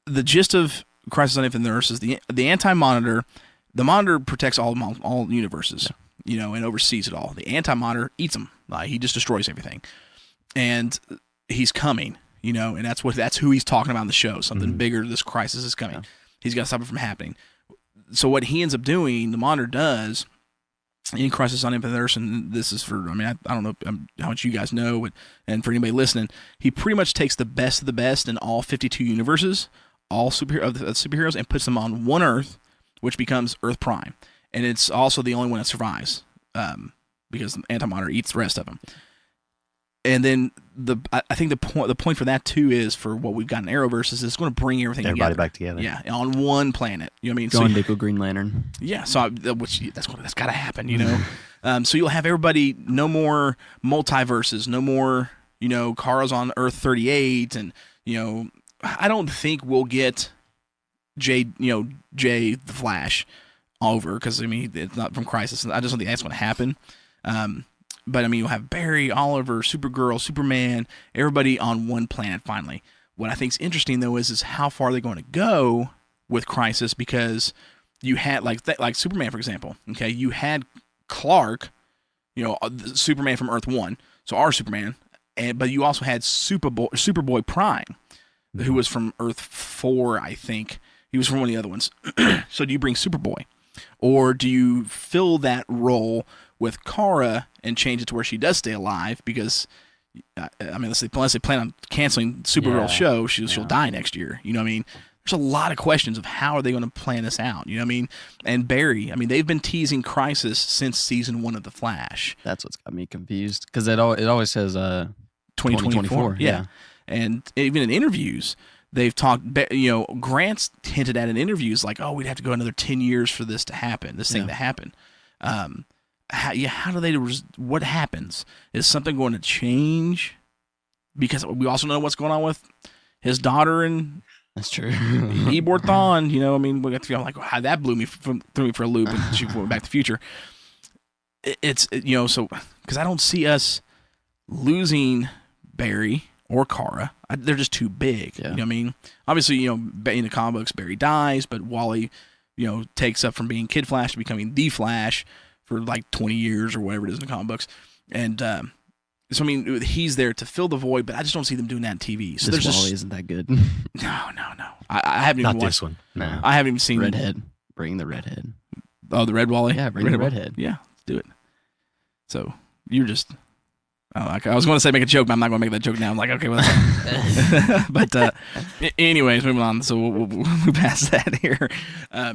the gist of Crisis on Infinite Earths is the Anti-Monitor. The Monitor protects all universes, and oversees it all. The Anti-Monitor eats them. He just destroys everything, and he's coming. And that's who he's talking about in the show. Something bigger. This crisis is coming. Yeah. He's got to stop it from happening. So what he ends up doing, the Monitor does in Crisis on Infinite Earths, and this is for, I don't know how much you guys know, and for anybody listening, he pretty much takes the best of the best in all 52 universes, all superheroes, and puts them on one Earth, which becomes Earth Prime. And it's also the only one that survives, because the Anti-Monitor eats the rest of them. And then I think the point for that too is, for what we've got in Arrowverse, is it's going to bring everybody back together. Yeah, on one planet. You know what I mean? John Dickel, Green Lantern. Yeah, so that's got to happen. So you'll have everybody. No more multiverses. No more. Kara's on Earth 38, and I don't think we'll get Jay the Flash over, because it's not from Crisis. I just don't think that's going to happen. But you'll have Barry, Oliver, Supergirl, Superman, everybody on one planet finally. What I think is interesting though is how far they're going to go with Crisis, because you had like Superman, for example. Okay, you had Clark, Superman from Earth 1, so our Superman, but you also had Superboy Prime, who was from Earth 4, I think. He was from one of the other ones. So do you bring Superboy, or do you fill that role with Kara and change it to where she does stay alive? Because unless they plan on canceling Supergirl's show, she'll die next year. There's a lot of questions of how are they going to plan this out. And Barry, they've been teasing Crisis since season 1 of The Flash. That's what's got me confused, because it always says 2024. Yeah. And even in interviews, they've talked, Grant's hinted at in interviews like, oh, we'd have to go another 10 years for this to happen, this thing to happen. How do they? What happens? Is something going to change? Because we also know what's going on with his daughter and that's true. Ebor Thawne. We got to feel like how that threw me for a loop, and she went Back to the Future. So because I don't see us losing Barry or Kara. They're just too big. Yeah. You know what I mean? Obviously, in the comic books, Barry dies, but Wally, takes up from being Kid Flash to becoming the Flash for like 20 years or whatever it is in the comic books. And so, I mean, he's there to fill the void, but I just don't see them doing that in TV. So This there's Wally just isn't that good. no. I haven't even Not watched this one. No. I haven't even seen Redhead. Bring the redhead. Oh, the red Wally. Yeah, bring the redhead. Yeah, let's do it. So you're just. I was going to say make a joke, but I'm not going to make that joke now. I'm like, okay, well, but anyways, moving on. So we'll move past that here. I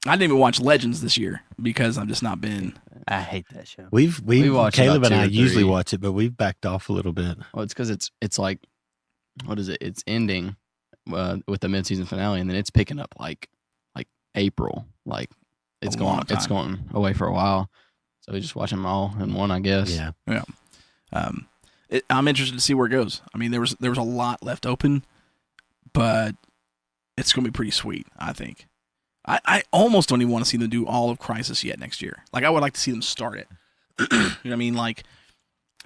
didn't even watch Legends this year because I've just not been. I hate that show. We watch Caleb about and I 2 or usually 3. watch it, but we've backed off a little bit. Well, it's because it's like, what is it? It's ending with the mid-season finale, and then it's picking up like April. Like it's A long going time. away for a while. So we just watch them all in one, I guess. Yeah. I'm interested to see where it goes. I mean, there was a lot left open, but it's going to be pretty sweet, I think. I almost don't even want to see them do all of Crisis yet next year. Like, I would like to see them start it. You know what I mean? Like,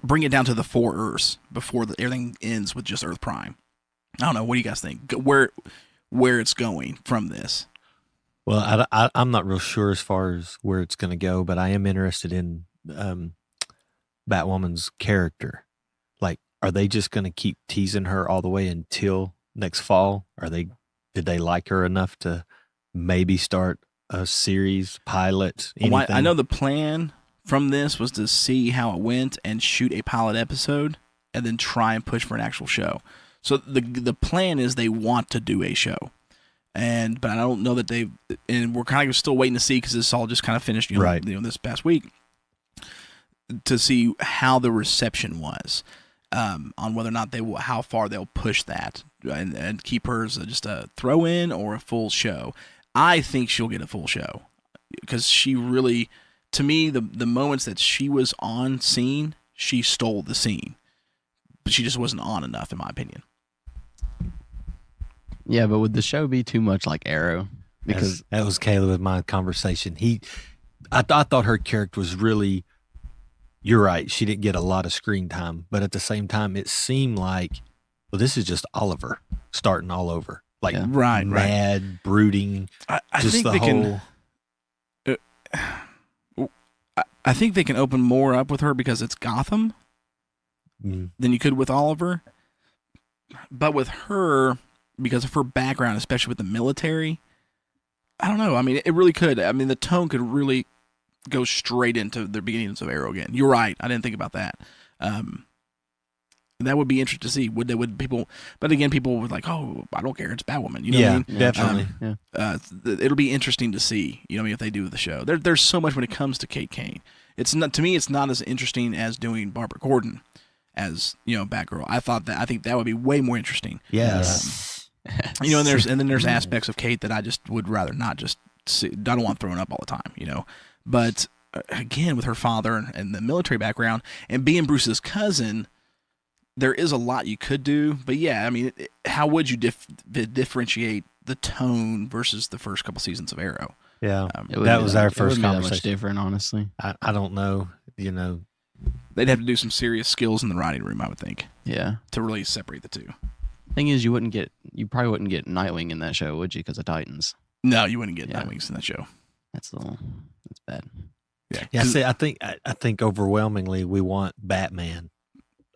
bring it down to the 4 Earths before everything ends with just Earth Prime. I don't know. What do you guys think? Where it's going from this? Well, I'm not real sure as far as where it's going to go, but I am interested in Batwoman's character. Like, are they just going to keep teasing her all the way until next fall? Did they like her enough to maybe start a series, pilot, anything? Well, I know the plan from this was to see how it went and shoot a pilot episode and then try and push for an actual show. So the plan is they want to do a show. But I don't know that and we're kind of still waiting to see because this all just kind of finished, Right. This past week, to see how the reception was on whether or not how far they'll push that and keep her as just a throw in or a full show. I think she'll get a full show because she really, to me, the moments that she was on scene, she stole the scene, but she just wasn't on enough, in my opinion. Yeah, but would the show be too much like Arrow? Because that was Caleb in my conversation. I thought her character was really. You're right. She didn't get a lot of screen time, but at the same time, it seemed like, well, this is just Oliver starting all over, like Right. mad, brooding. I just think the they whole. I think they can open more up with her because it's Gotham Mm, than you could with Oliver. But with her, because of her background, especially with the military, I don't know. I mean, it really could. I mean, the tone could really go straight into the beginnings of Arrow again. You're right. I didn't think about that. That would be interesting to see. Would people? But again, people would like, oh, I don't care. It's Batwoman. You know what I mean? definitely. It'll be interesting to see. You know what I mean, if they do the show. There's so much when it comes to Kate Kane. It's not, to me. It's not as interesting as doing Barbara Gordon as Batgirl. I think that would be way more interesting. Yes. And then there's aspects of Kate that I just would rather not just see. I don't want thrown up all the time. But again, with her father and the military background and being Bruce's cousin, there is a lot you could do. But yeah, I mean, how would you differentiate the tone versus the first couple seasons of Arrow? Yeah. it wouldn't That be was our it first wouldn't be that much conversation. different, honestly. I don't know. They'd have to do some serious skills in the writing room, I would think, Yeah. to really separate the two. Thing is, you probably wouldn't get Nightwing in that show, would you? Because of Titans. No, you wouldn't get Yeah. Nightwings in that show. That's bad. Yeah. See, I think overwhelmingly we want Batman.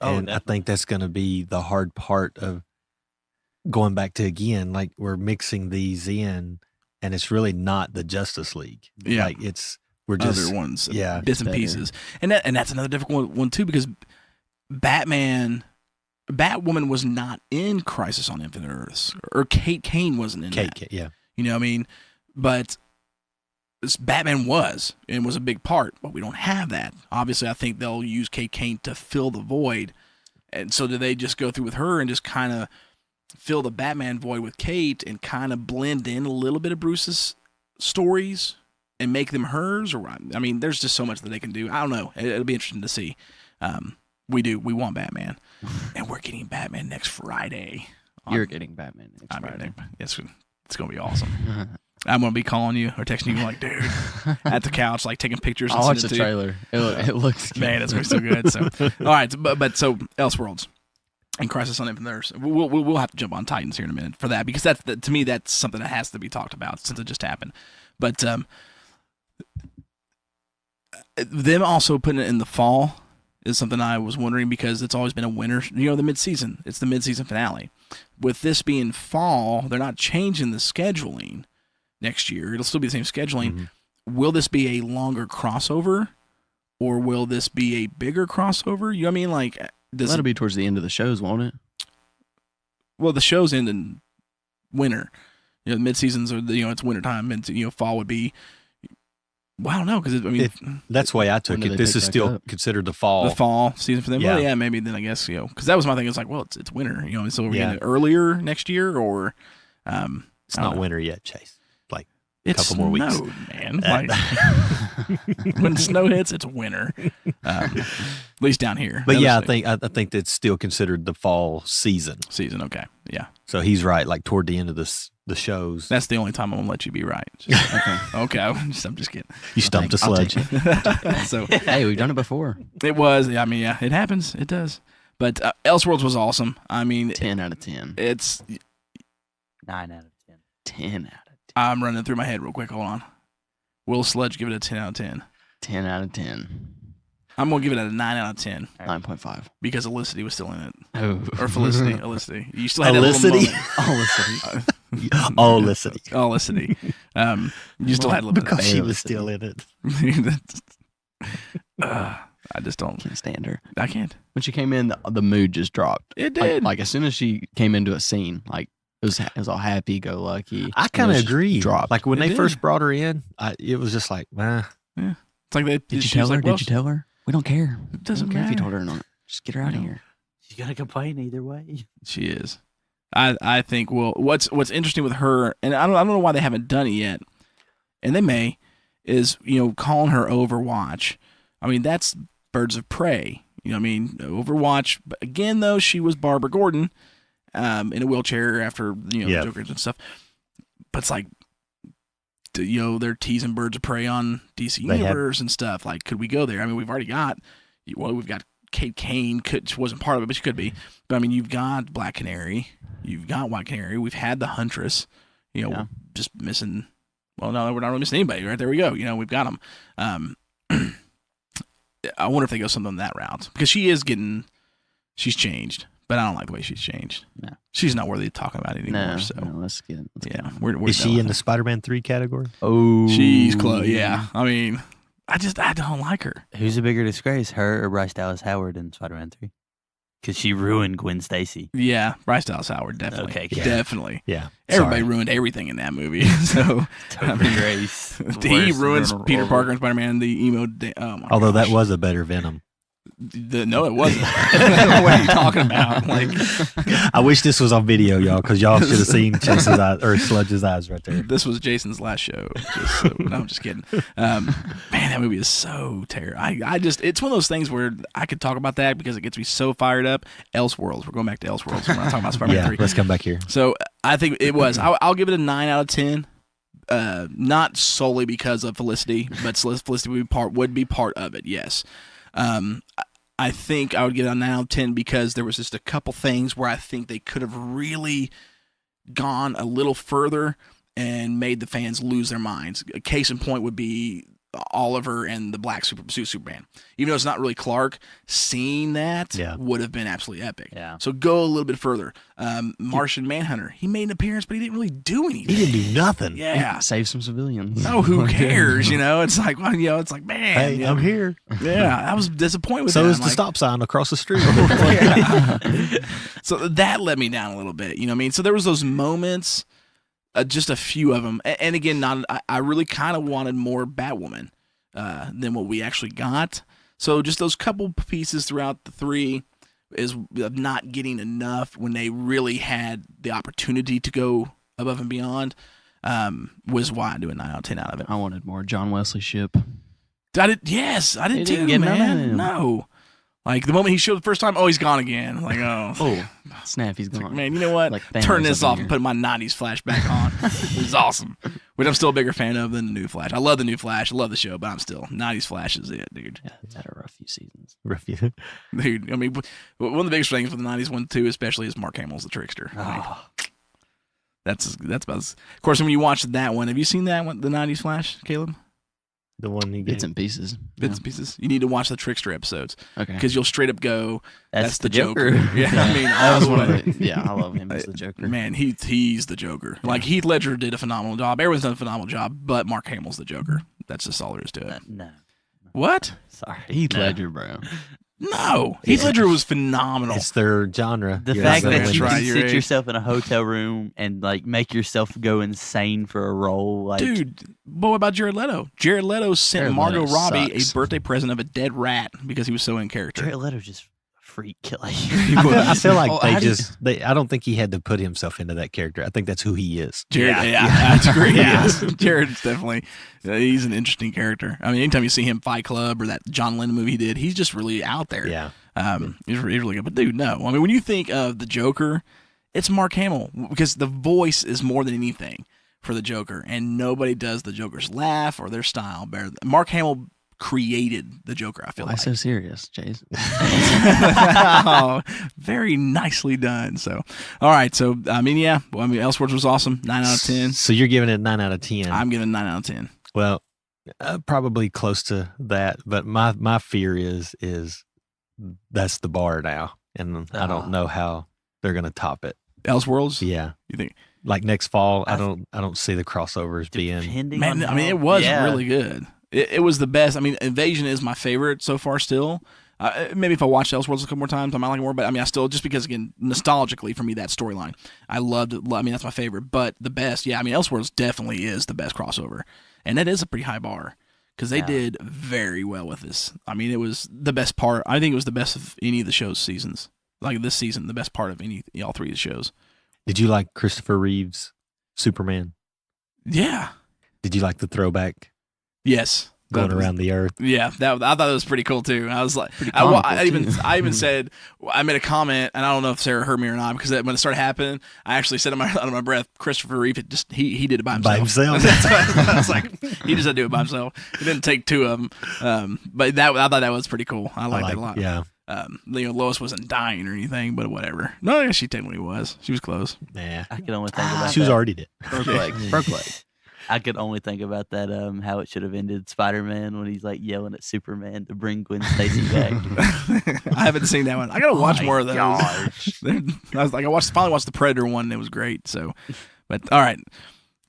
And I think that's going to be the hard part of going back to, again, like we're mixing these in and it's really not the Justice League. Yeah. Like we're just Other ones, yeah. bits and Better. pieces, and that's another difficult one too, because Batwoman was not in Crisis on Infinite Earths, or Kate Kane wasn't in that. Yeah. You know what I mean? But Batman was a big part, but we don't have that. Obviously, I think they'll use Kate Kane to fill the void, and so do they just go through with her and just kind of fill the Batman void with Kate and kind of blend in a little bit of Bruce's stories and make them hers? Or, I mean, there's just so much that they can do. I don't know. It'll be interesting to see. We want Batman, and we're getting Batman next Friday. You're getting Batman next I mean, Friday. it's gonna be awesome. I'm gonna be calling you or texting you like, dude, at the couch, like taking pictures. I'll and watch the sending it to you. trailer. It looks good. Man, it's gonna be so good. So, all right, but so Elseworlds. and Crisis on Infinite Earths. We'll have to jump on Titans here in a minute for that, because to me that's something that has to be talked about since it just happened. But them also putting it in the fall is something I was wondering, because it's always been a winter. The mid-season. It's the mid-season finale. With this being fall, they're not changing the scheduling next year. It'll still be the same scheduling. Mm-hmm. Will this be a longer crossover, or will this be a bigger crossover? You know what I mean? Like, that'll be towards the end of the shows, won't it? Well, the shows end in winter. The mid-seasons are it's wintertime, and fall would be. Well, I don't know, because that's the way I took it. This is still considered the fall season for them. Yeah. Well, yeah, maybe then I guess because that was my thing. It's like, well, it's winter, so we're getting it earlier next year, or it's not winter yet, Chase. Like it's a couple more weeks, man. Like, when snow hits, it's winter, at least down here. But yeah, I think that's still considered the fall season. Okay, yeah. So he's right. Like toward the end of the shows. That's the only time I'm gonna let you be right. Okay. I'm just kidding. You stumped a sludge. So hey, we've done it before. It was. I mean, yeah, it happens. It does. But Elseworlds was awesome. I mean, 10 out of 10. It's 9 out of 10. 10 out of 10. I'm running through my head real quick. Hold on. Will Sludge give it a 10 out of 10? 10 out of 10. I'm gonna give it a 9 out of 10. 9.5. Because Elicity was still in it. Oh. Or Felicity. Elicity. You still had that little moment. Elicity. You still had a little bit because of she was still in it. I just don't. Can't stand her. I can't. When she came in, the mood just dropped. It did. Like as soon as she came into a scene, like it was all happy go lucky. I kind of agree. Dropped. Like when they first brought her in, it was just like, Yeah. It's like they. Did you tell her? Did you tell her? We don't care. It doesn't care matter if you told her or not. Just get her out of here. She's gonna complain either way. She is. I think. Well, what's interesting with her, and I don't know why they haven't done it yet, and they may, is calling her Overwatch. I mean, that's Birds of Prey. Overwatch. But again, though, she was Barbara Gordon, in a wheelchair after Jokers and stuff. But it's like, they're teasing Birds of Prey on DC Universe and stuff. Like, could we go there? I mean, we've already got. We've got Kate Kane. She wasn't part of it, but she could be. But I mean, you've got Black Canary. You've got White Canary. We've had the Huntress. Just missing. Well, no, we're not really missing anybody. Right there we go. We've got them. I wonder if they go something that route, because she's changed, but I don't like the way she's changed. No, she's not worthy of talking about it anymore. No, so let's get is she in the Spider-Man 3 category? Oh, she's close. Yeah, I mean, I don't like her. Who's a bigger disgrace, her or Bryce Dallas Howard in Spider-Man 3? Because she ruined Gwen Stacy. Yeah, Bryce Dallas Howard, definitely. Okay, definitely. Yeah. Everybody ruined everything in that movie. So Grace. He ruins Peter Parker and Spider-Man. The emo. Although that was a better Venom. No, it wasn't. What are you talking about? Like, I wish this was on video, y'all, because y'all should have seen Chase's eyes or Sludge's eyes right there. This was Jason's last show. No, I'm just kidding. Man, that movie is so terrible. It's one of those things where I could talk about that because it gets me so fired up. Elseworlds. We're going back to Elseworlds. We're not talking about Spider-Man 3. Let's come back here. So I think it was. I'll give it a 9 out of 10. Not solely because of Felicity, but Felicity would be part of it. Yes. I think I would give it a 9 out of 10 because there was just a couple things where I think they could have really gone a little further and made the fans lose their minds. A case in point would be Oliver and the Black Superman. Even though it's not really Clark, seeing that would have been absolutely epic. Yeah. So go a little bit further. Martian Manhunter, he made an appearance, but he didn't really do anything. He didn't do nothing. Yeah. Save some civilians. Oh, who cares? It's like, it's like, man. Hey, I'm here. Yeah, I was disappointed with that. So is the stop sign across the street. So that let me down a little bit. You know what I mean? So there was those moments. Just a few of them, and again, I really kind of wanted more Batwoman than what we actually got. So just those couple pieces throughout the 3 is not getting enough when they really had the opportunity to go above and beyond. Was why I do a 9 out of 10 out of it. I wanted more John Wesley ship. I did. Yes, I did They too, didn't get none of man. them. No. Like the moment he showed the first time, oh, he's gone again. Like, oh, Snap, he's gone. man, you know what? Like Turn Thanos this up in off here. and put my 90s Flash back on. It was awesome. Which I'm still a bigger fan of than the new Flash. I love the new Flash. I love the show, but I'm still 90s Flash is it, dude. Yeah, it's had a rough few seasons. Review. Dude, I mean, one of the biggest things with the 90s one too, especially, is Mark Hamill's the trickster. Like, that's about of course, when you watch that one, have you seen that one, the 90s Flash, Caleb? The one he Bits gave. and pieces. Bits and pieces. You need to watch the trickster episodes Okay. because you'll straight up go, That's the the Joker. Yeah, I mean, That was all one the of way. the, yeah, I love him as the Joker. Man, he's the Joker. Like Heath Ledger did a phenomenal job. Everyone's done a phenomenal job, but Mark Hamill's the Joker. That's just all there is to it. No, What? sorry. Heath No. Ledger, bro. No, Heath Ledger was phenomenal. It's their genre. The You're fact not gonna that win you right, can you're sit right. yourself in a hotel room and like make yourself go insane for a role, like Dude, but what about Jared Leto? Jared Leto sent Jared Margot Leto Robbie sucks. a birthday present of a dead rat because he was so in character. Jared Leto's just a freak killer. I feel like Oh, how do you- I don't think he had to put himself into that character. I think that's who he is. Jared, yeah, I agree. Yes. Jared's definitely, he's an interesting character. I mean, anytime you see him Fight Club or that John Lennon movie he did, he's just really out there. Yeah. He's really good. But dude, no. I mean, when you think of the Joker, it's Mark Hamill because the voice is more than anything for the Joker, and nobody does the Joker's laugh or their style better. Mark Hamill created the Joker. I feel Why like. so serious, Chase? Oh, very nicely done. So, all right. So, I mean, yeah. Well, I mean, Elseworlds was awesome. 9 out of 10. So you're giving it 9 out of 10. I'm giving 9 out of 10. Well, probably close to that, but my fear is that's the bar now, and I don't know how they're going to top it. Elseworlds. Yeah, You think? like next fall, I don't see the crossovers being. Depending Man, on I mean, how- it was yeah. really good. It was the best. I mean, Invasion is my favorite so far still. Maybe if I watched Elseworlds a couple more times, I might like it more. But I mean, I still, just because, again, nostalgically for me, that storyline, I loved it. I mean, that's my favorite. But the best, yeah, I mean, Elseworlds definitely is the best crossover. And that is a pretty high bar because they did very well with this. I mean, it was the best part. I think it was the best of any of the show's seasons. Like this season, the best part of all three of the shows. Did you like Christopher Reeve's Superman? Yeah. Did you like the throwback Yes. going That was- around the earth? Yeah, I thought that was pretty cool too. I was like, comical, I even said, I made a comment, and I don't know if Sarah heard me or not, because when it started happening, I actually said under my breath, Christopher Reeve, he did it by himself. By himself? That's what I was like, he just had to do it by himself. He didn't take two of them. But I thought that was pretty cool. I liked that a lot. Yeah. Lois wasn't dying or anything, but whatever. No, I guess she technically was. She was close. Nah. I could only think about She was that. already dead. Berkeley. I could only think about that how it should have ended Spider-Man when he's like yelling at Superman to bring Gwen Stacy back. I haven't seen that one. I gotta watch more of those. Gosh. I was like, finally watched the Predator one. And it was great. So, but all right,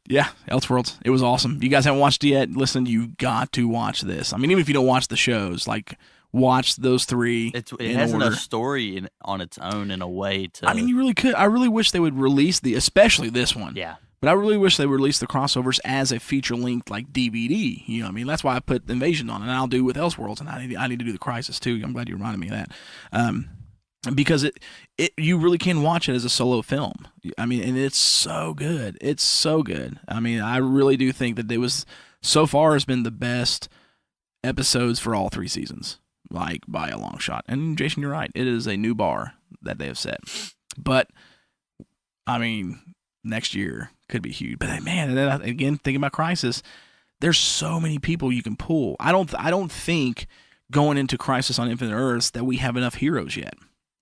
yeah, Elseworlds. It was awesome. If you guys haven't watched it yet, listen, you got to watch this. I mean, even if you don't watch the shows, like watch those three. It in has order. enough story on its own in a way to. I mean, you really could. I really wish they would release especially this one. yeah. But I really wish they would release the crossovers as a feature-length, like DVD. You know what I mean? That's why I put Invasion on, and I'll do with Elseworlds, and I need to do the Crisis, too. I'm glad you reminded me of that. Because you really can watch it as a solo film. I mean, and it's so good. It's so good. I mean, I really do think that so far has been the best episodes for all three seasons, like by a long shot. And Jason, you're right. It is a new bar that they have set. But, I mean, next year could be huge. But man, and then again, thinking about Crisis, there's so many people you can pull. I don't think going into Crisis on Infinite Earths that we have enough heroes yet.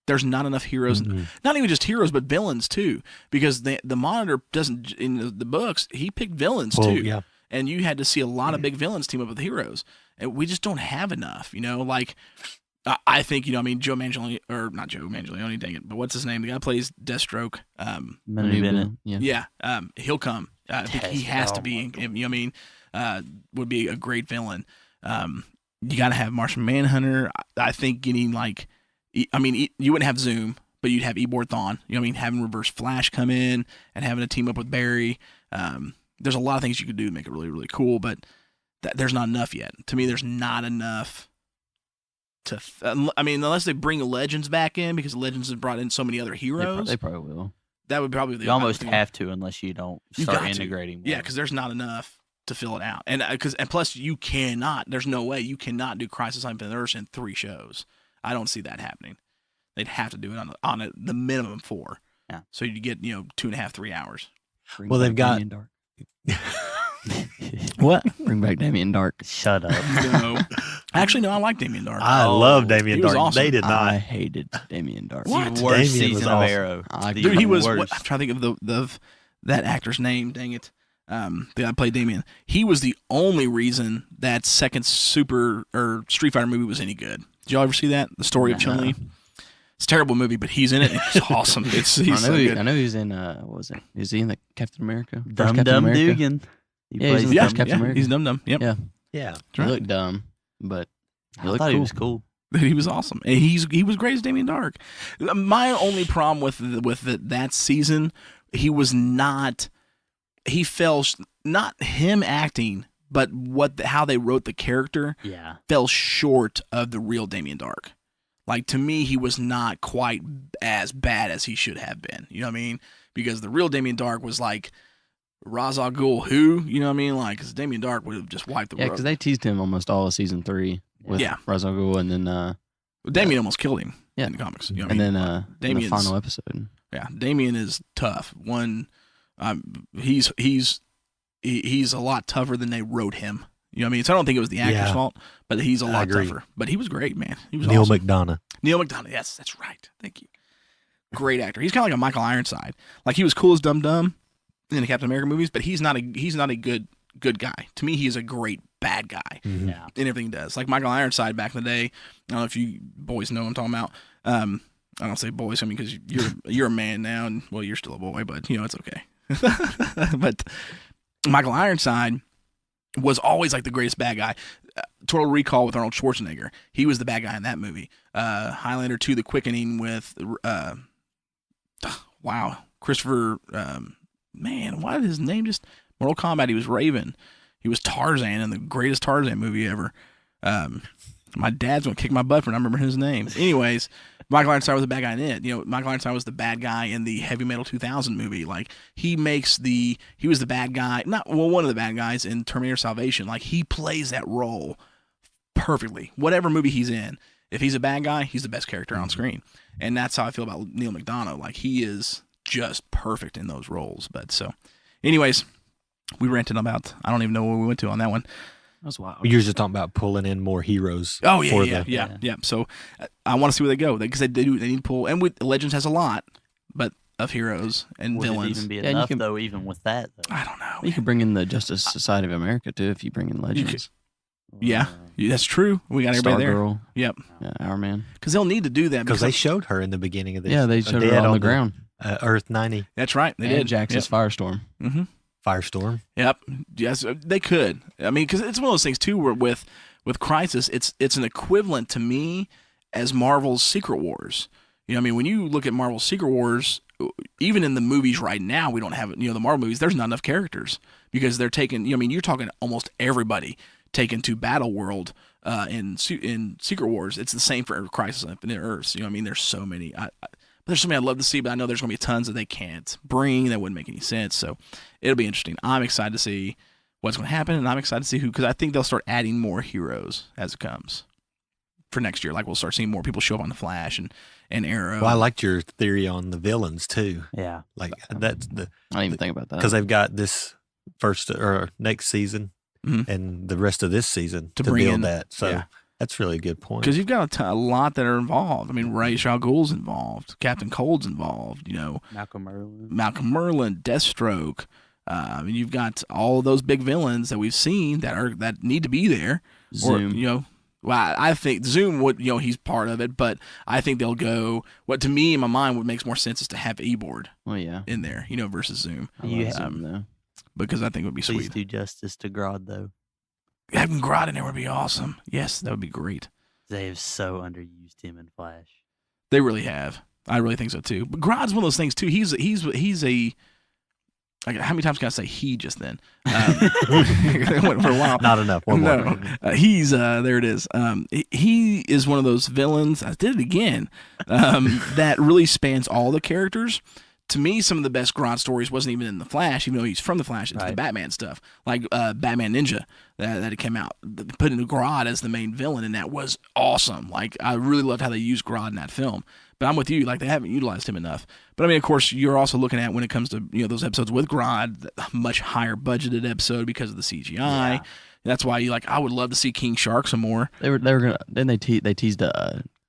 There's not enough heroes, not even just heroes, but villains too. Because the Monitor doesn't, in the books, he picked villains too. Yeah. And you had to see a lot of big villains team up with heroes. And we just don't have enough, like I think, I mean, Joe Manganiello, or not Joe Manganiello, dang it, but what's his name? The guy who plays Deathstroke. Manu Bennett. Yeah. Yeah, he'll come. I think he has to be. You know what I mean? Would be a great villain. You got to have Martian Manhunter. I think getting you wouldn't have Zoom, but you'd have Ebor Thawne. You know what I mean? Having Reverse Flash come in and having a team up with Barry. There's a lot of things you could do to make it really, really cool, but there's not enough yet. To me, there's not enough. Unless they bring Legends back in, because Legends has brought in so many other heroes. They probably will. That would probably be You almost have to unless you don't You start got to. integrating. Yeah, more. because there's not enough to fill it out, and plus you cannot. There's no way you cannot do Crisis on Infinite Earths in 3 shows. I don't see that happening. They'd have to do it on the minimum 4. Yeah. So you get 2.5, 3 hours. Well, they've got Damien Dark. What? Bring back Damien Dark. Shut up. No. Actually, no. I like Damien Dark. I love Damien he was Dark. awesome. They did not. I hated Damien Dark. What? The worst Damien was season of awesome. Arrow. Dude, he was. Worst. I'm trying to think of that actor's name. Dang it. The guy that played Damien. He was the only reason that second Street Fighter movie was any good. Did y'all ever see that? The Story of Chun-Li? It's a terrible movie, but he's in it. And he's awesome. He's so good. I know he's in. What was it? Is he in the Captain America? First Dum Captain Dum America? Dugan. He Yeah, he's plays in the Yeah, first Captain America. he's Dum Dum. Yep. Yeah. Yeah. He looked dumb, but he I looked thought cool. he was cool. He was awesome. And he was great as Damien Dark. My only problem with that season, he was not. He fell not him acting, but how they wrote the character Yeah. fell short of the real Damien Dark. Like, to me, he was not quite as bad as he should have been. You know what I mean? Because the real Damien Dark was like Ra's al Ghul, who? You know what I mean? Like, because Damien Dark would have just wiped the Yeah, world. because they teased him almost all of season 3 with Yeah. Ra's al Ghul, and then Damien almost killed him yeah. in the comics. You know what I and mean? then in the Damien's- final episode. Yeah, Damien is tough. He's a lot tougher than they wrote him. You know what I mean? So I don't think it was the actor's Yeah. fault, but he's a lot agree. tougher. But he was great, man. He was Neil awesome. McDonough. Neil McDonough. Yes, that's right. Thank you. Great actor. He's kind of like a Michael Ironside. Like, he was cool as Dum Dum in the Captain America movies, but he's not a good guy. To me, he's a great bad guy Mhm. Yeah. in everything he does. Like Michael Ironside back in the day. I don't know if you boys know what I'm talking about. I don't say boys, I mean, because you're a man now, and well, you're still a boy, but it's okay. But Michael Ironside was always like the greatest bad guy. Total Recall with Arnold Schwarzenegger. He was the bad guy in that movie. Highlander 2: The Quickening with Christopher. Man, why did his name just Mortal Kombat? He was Raven. He was Tarzan in the greatest Tarzan movie ever. My dad's gonna kick my butt for not remembering his name. Anyways, Michael Ironside was the bad guy in it. Michael Ironside was the bad guy in the Heavy Metal 2000 movie. Like, he was the bad guy, one of the bad guys in Terminator Salvation. Like, he plays that role perfectly. Whatever movie he's in, if he's a bad guy, he's the best character on screen. And that's how I feel about Neil McDonough. Like, he is just perfect in those roles. But so, anyways, we ranted about, I don't even know where we went to on that one. That was wild. You were just talking about pulling in more heroes. Oh, for yeah. So I want to see where they go, because they need to pull, and with Legends has a lot, but of heroes and Would it villains. even be Yeah, and you enough, can- though, even with that? Though? I don't know. You Man. could bring in the Justice Society of America too if you bring in Legends. Yeah, that's true. We got everybody there. Stargirl, Yep. yeah, Our Man. Because they'll need to do that. Because they showed her in the beginning of this. Yeah, they showed her dead on the ground. Earth 90 That's right. They and did. Jax's Firestorm. Mm-hmm. Firestorm. Yep. Yes, they could. I mean, because it's one of those things too, where with Crisis, it's an equivalent to me as Marvel's Secret Wars. You know what I mean? When you look at Marvel's Secret Wars, even in the movies right now, we don't have it. The Marvel movies, there's not enough characters because they're taking. You're talking almost everybody taken to Battle World in Secret Wars. It's the same for Crisis on Infinite Earths. I mean, there's so many. There's so many I'd love to see, but I know there's going to be tons that they can't bring. That wouldn't make any sense. So it'll be interesting. I'm excited to see what's going to happen, and I'm excited to see who, because I think they'll start adding more heroes as it comes for next year. Like, we'll start seeing more people show up on the Flash and Arrow. Well, I liked your theory on the villains too. Yeah. Like, that's the I didn't even think about that. because they've got this first or next season Mhm. and the rest of this season To to bring build in- that. So yeah. that's really a good point. Because you've got a lot that are involved. I mean, Ra's al Ghul's involved. Captain Cold's involved. Malcolm Merlin. Malcolm Merlin, Deathstroke. You've got all of those big villains that we've seen that need to be there. Zoom. Well, I think Zoom would, he's part of it, but I think they'll go. What to me in my mind would makes more sense is to have E-board Well, yeah. in there, versus Zoom, I You love have- Zoom, though. because I think it would be Please sweet. do justice to Grodd, though. Having Grodd in there would be awesome. Yes, that would be great. They have so underused him in Flash. They really have. I really think so too. But Grodd's one of those things too. He's a. Like, how many times can I say he just then? It went for a while. Not enough. One more. No, he's there. It is. He is one of those villains. I did it again. That really spans all the characters to me, some of the best Grodd stories wasn't even in the Flash, even though he's from the Flash. It's the Batman stuff, like Batman Ninja that it came out, putting Grodd as the main villain, and that was awesome. Like I really loved how they used Grodd in that film. But I'm with you, like they haven't utilized him enough. But I mean, of course, you're also looking at when it comes to those episodes with Grodd, a much higher budgeted episode because of the CGI. Yeah. That's why I would love to see King Shark some more. They were gonna they teased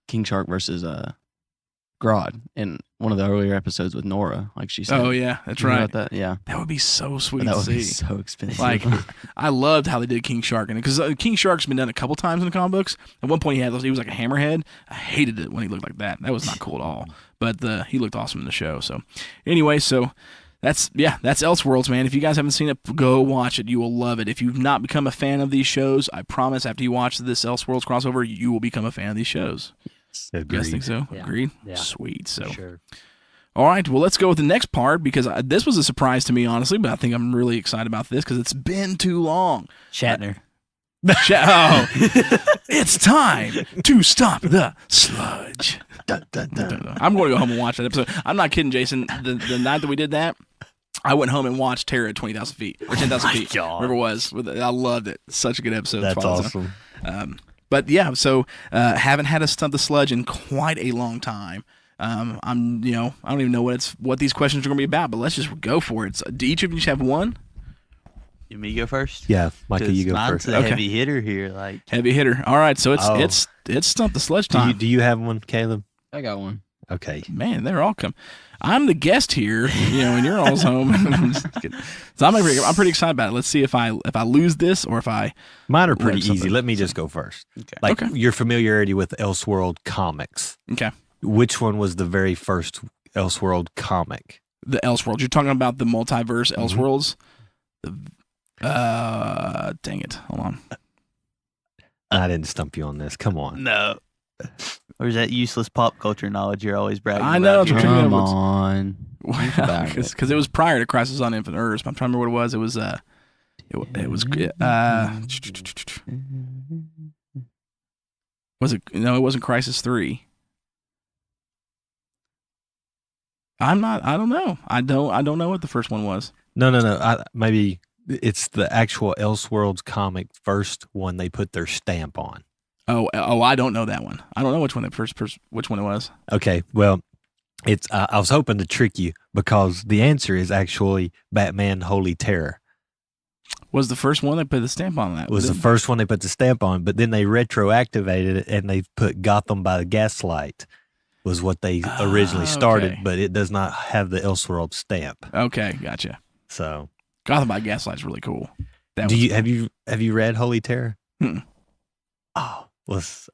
King Shark versus Grodd in one of the earlier episodes with Nora, like she said. Oh yeah, that's right. About that? Yeah, that would be so sweet. That to would see. be so expensive. Like, I loved how they did King Shark in it because King Shark's been done a couple times in the comic books. At one point, he was like a hammerhead. I hated it when he looked like that. That was not cool at all. But he looked awesome in the show. So, anyway, that's Elseworlds, man. If you guys haven't seen it, go watch it. You will love it. If you've not become a fan of these shows, I promise after you watch this Elseworlds crossover, you will become a fan of these shows. You guys think so? Yeah. Agreed? Yeah. Sweet. So, Sure. All right, well, let's go with the next part because this was a surprise to me, honestly, but I think I'm really excited about this because it's been too long. Shatner. It's time to stop the sludge. Dun, dun, dun. I'm going to go home and watch that episode. I'm not kidding, Jason. The night that we did that, I went home and watched Terror at 20,000 feet or 10,000 feet. God. Whatever it was. I loved it. Such a good episode. That's awesome. But yeah, so haven't had a Stump the Sludge in quite a long time. I don't even know what these questions are going to be about, but let's just go for it. So, do each of you have one? You me go first? Yeah, Micah, you go mine's first. a heavy hitter here. Like Heavy hitter. All right, so it's Stump the Sludge time. Do you have one, Caleb? I got one. Okay. Man, they're all come. I'm the guest here, and you're all's home. I'm just kidding. So I'm pretty excited about it. Let's see if I lose this or if I. Mine are pretty learn something. easy. Let me just go first. Okay. Like your familiarity with Elseworld comics. Okay. Which one was the very first Elseworld comic? The Elseworlds. You're talking about the multiverse Elseworlds. Dang it. Hold on. I didn't stump you on this. Come on. No. Or is that useless pop culture knowledge you're always bragging I know. about? It's here? Come on. Because it was prior to Crisis on Infinite Earths. I'm trying to remember what it was. It was was it? No, it wasn't Crisis 3. I don't know. I don't know what the first one was. No. Maybe it's the actual Elseworlds comic first one they put their stamp on. Oh, I don't know that one. I don't know which one which one it was. Okay, well, it's I was hoping to trick you because the answer is actually Batman Holy Terror. Was the first one they put the stamp on that? It was the first one they put the stamp on, but then they retroactivated it and they put Gotham by the Gaslight was what they originally started, okay. but it does not have the Elseworld stamp. Okay, gotcha. So Gotham by Gaslight's really cool. have you read Holy Terror? Oh,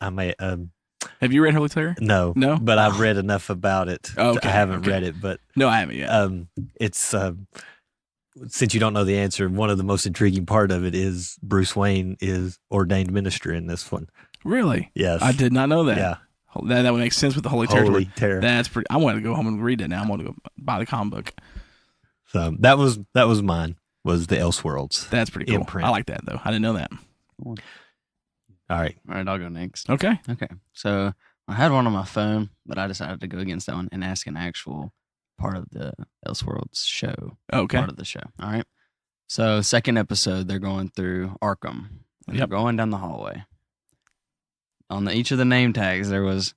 I may Have you read Holy Terror? no, No? but I've read enough about it. Okay, I haven't okay. read it, but No, I haven't yet. it's since you don't know the answer, one of the most intriguing part of it is Bruce Wayne is ordained minister in this one. Really? Yes, I did not know that. Yeah, That would make sense with the Holy Terror. Holy Terror. That's pretty. I want to go home and read it now. I want to go buy the comic book. So that was mine. Was the Elseworlds? That's pretty cool. Imprint. I like that though. I didn't know that. All right. All right, I'll go next. Okay. Okay. So I had one on my phone, but I decided to go against that one and ask an actual part of the Elseworlds show. Okay. Part of the show. All right. So second episode, they're going through Arkham. And Yep. They're going down the hallway. On each of the name tags, there was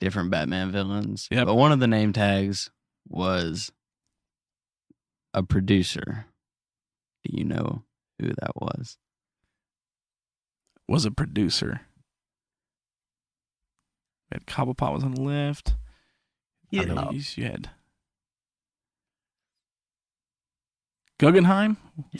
different Batman villains. Yep. But one of the name tags was a producer. Do you know who that was? Was a producer. We had Cobblepot was on the left. Yeah. You had Guggenheim.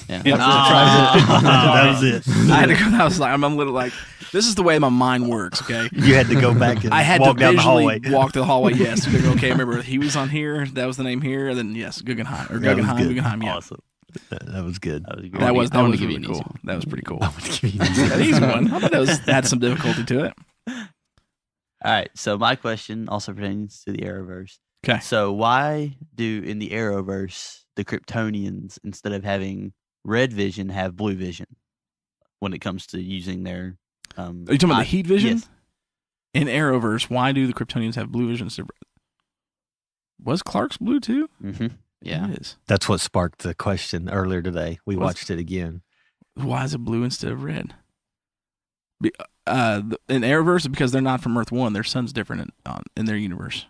Yeah. Yeah, that was it. I had to go. I was like, I'm a little like, this is the way my mind works. Okay. You had to go back and I had walk to down the visually hallway. walk to the hallway. Yes. To go, okay, remember he was on here. That was the name here. And then yes, Guggenheim or That was Guggenheim. good. Guggenheim. Yeah. Awesome. That was good. That was great. That was I wanna was give you really an easy cool. one. That was pretty cool. I'm gonna give you an easy That easy one. I thought that was had some difficulty to it. All right. So my question also pertains to the Arrowverse. Okay. So why do in the Arrowverse the Kryptonians, instead of having red vision, have blue vision when it comes to using their? Are you talking about the heat vision? Yes. In Arrowverse, why do the Kryptonians have blue vision? Was Clark's blue too? Mm-hmm. Yeah. It is. That's what sparked the question earlier today. We watched it again. Why is it blue instead of red? In Arrowverse, because they're not from Earth 1, their sun's different in their universe.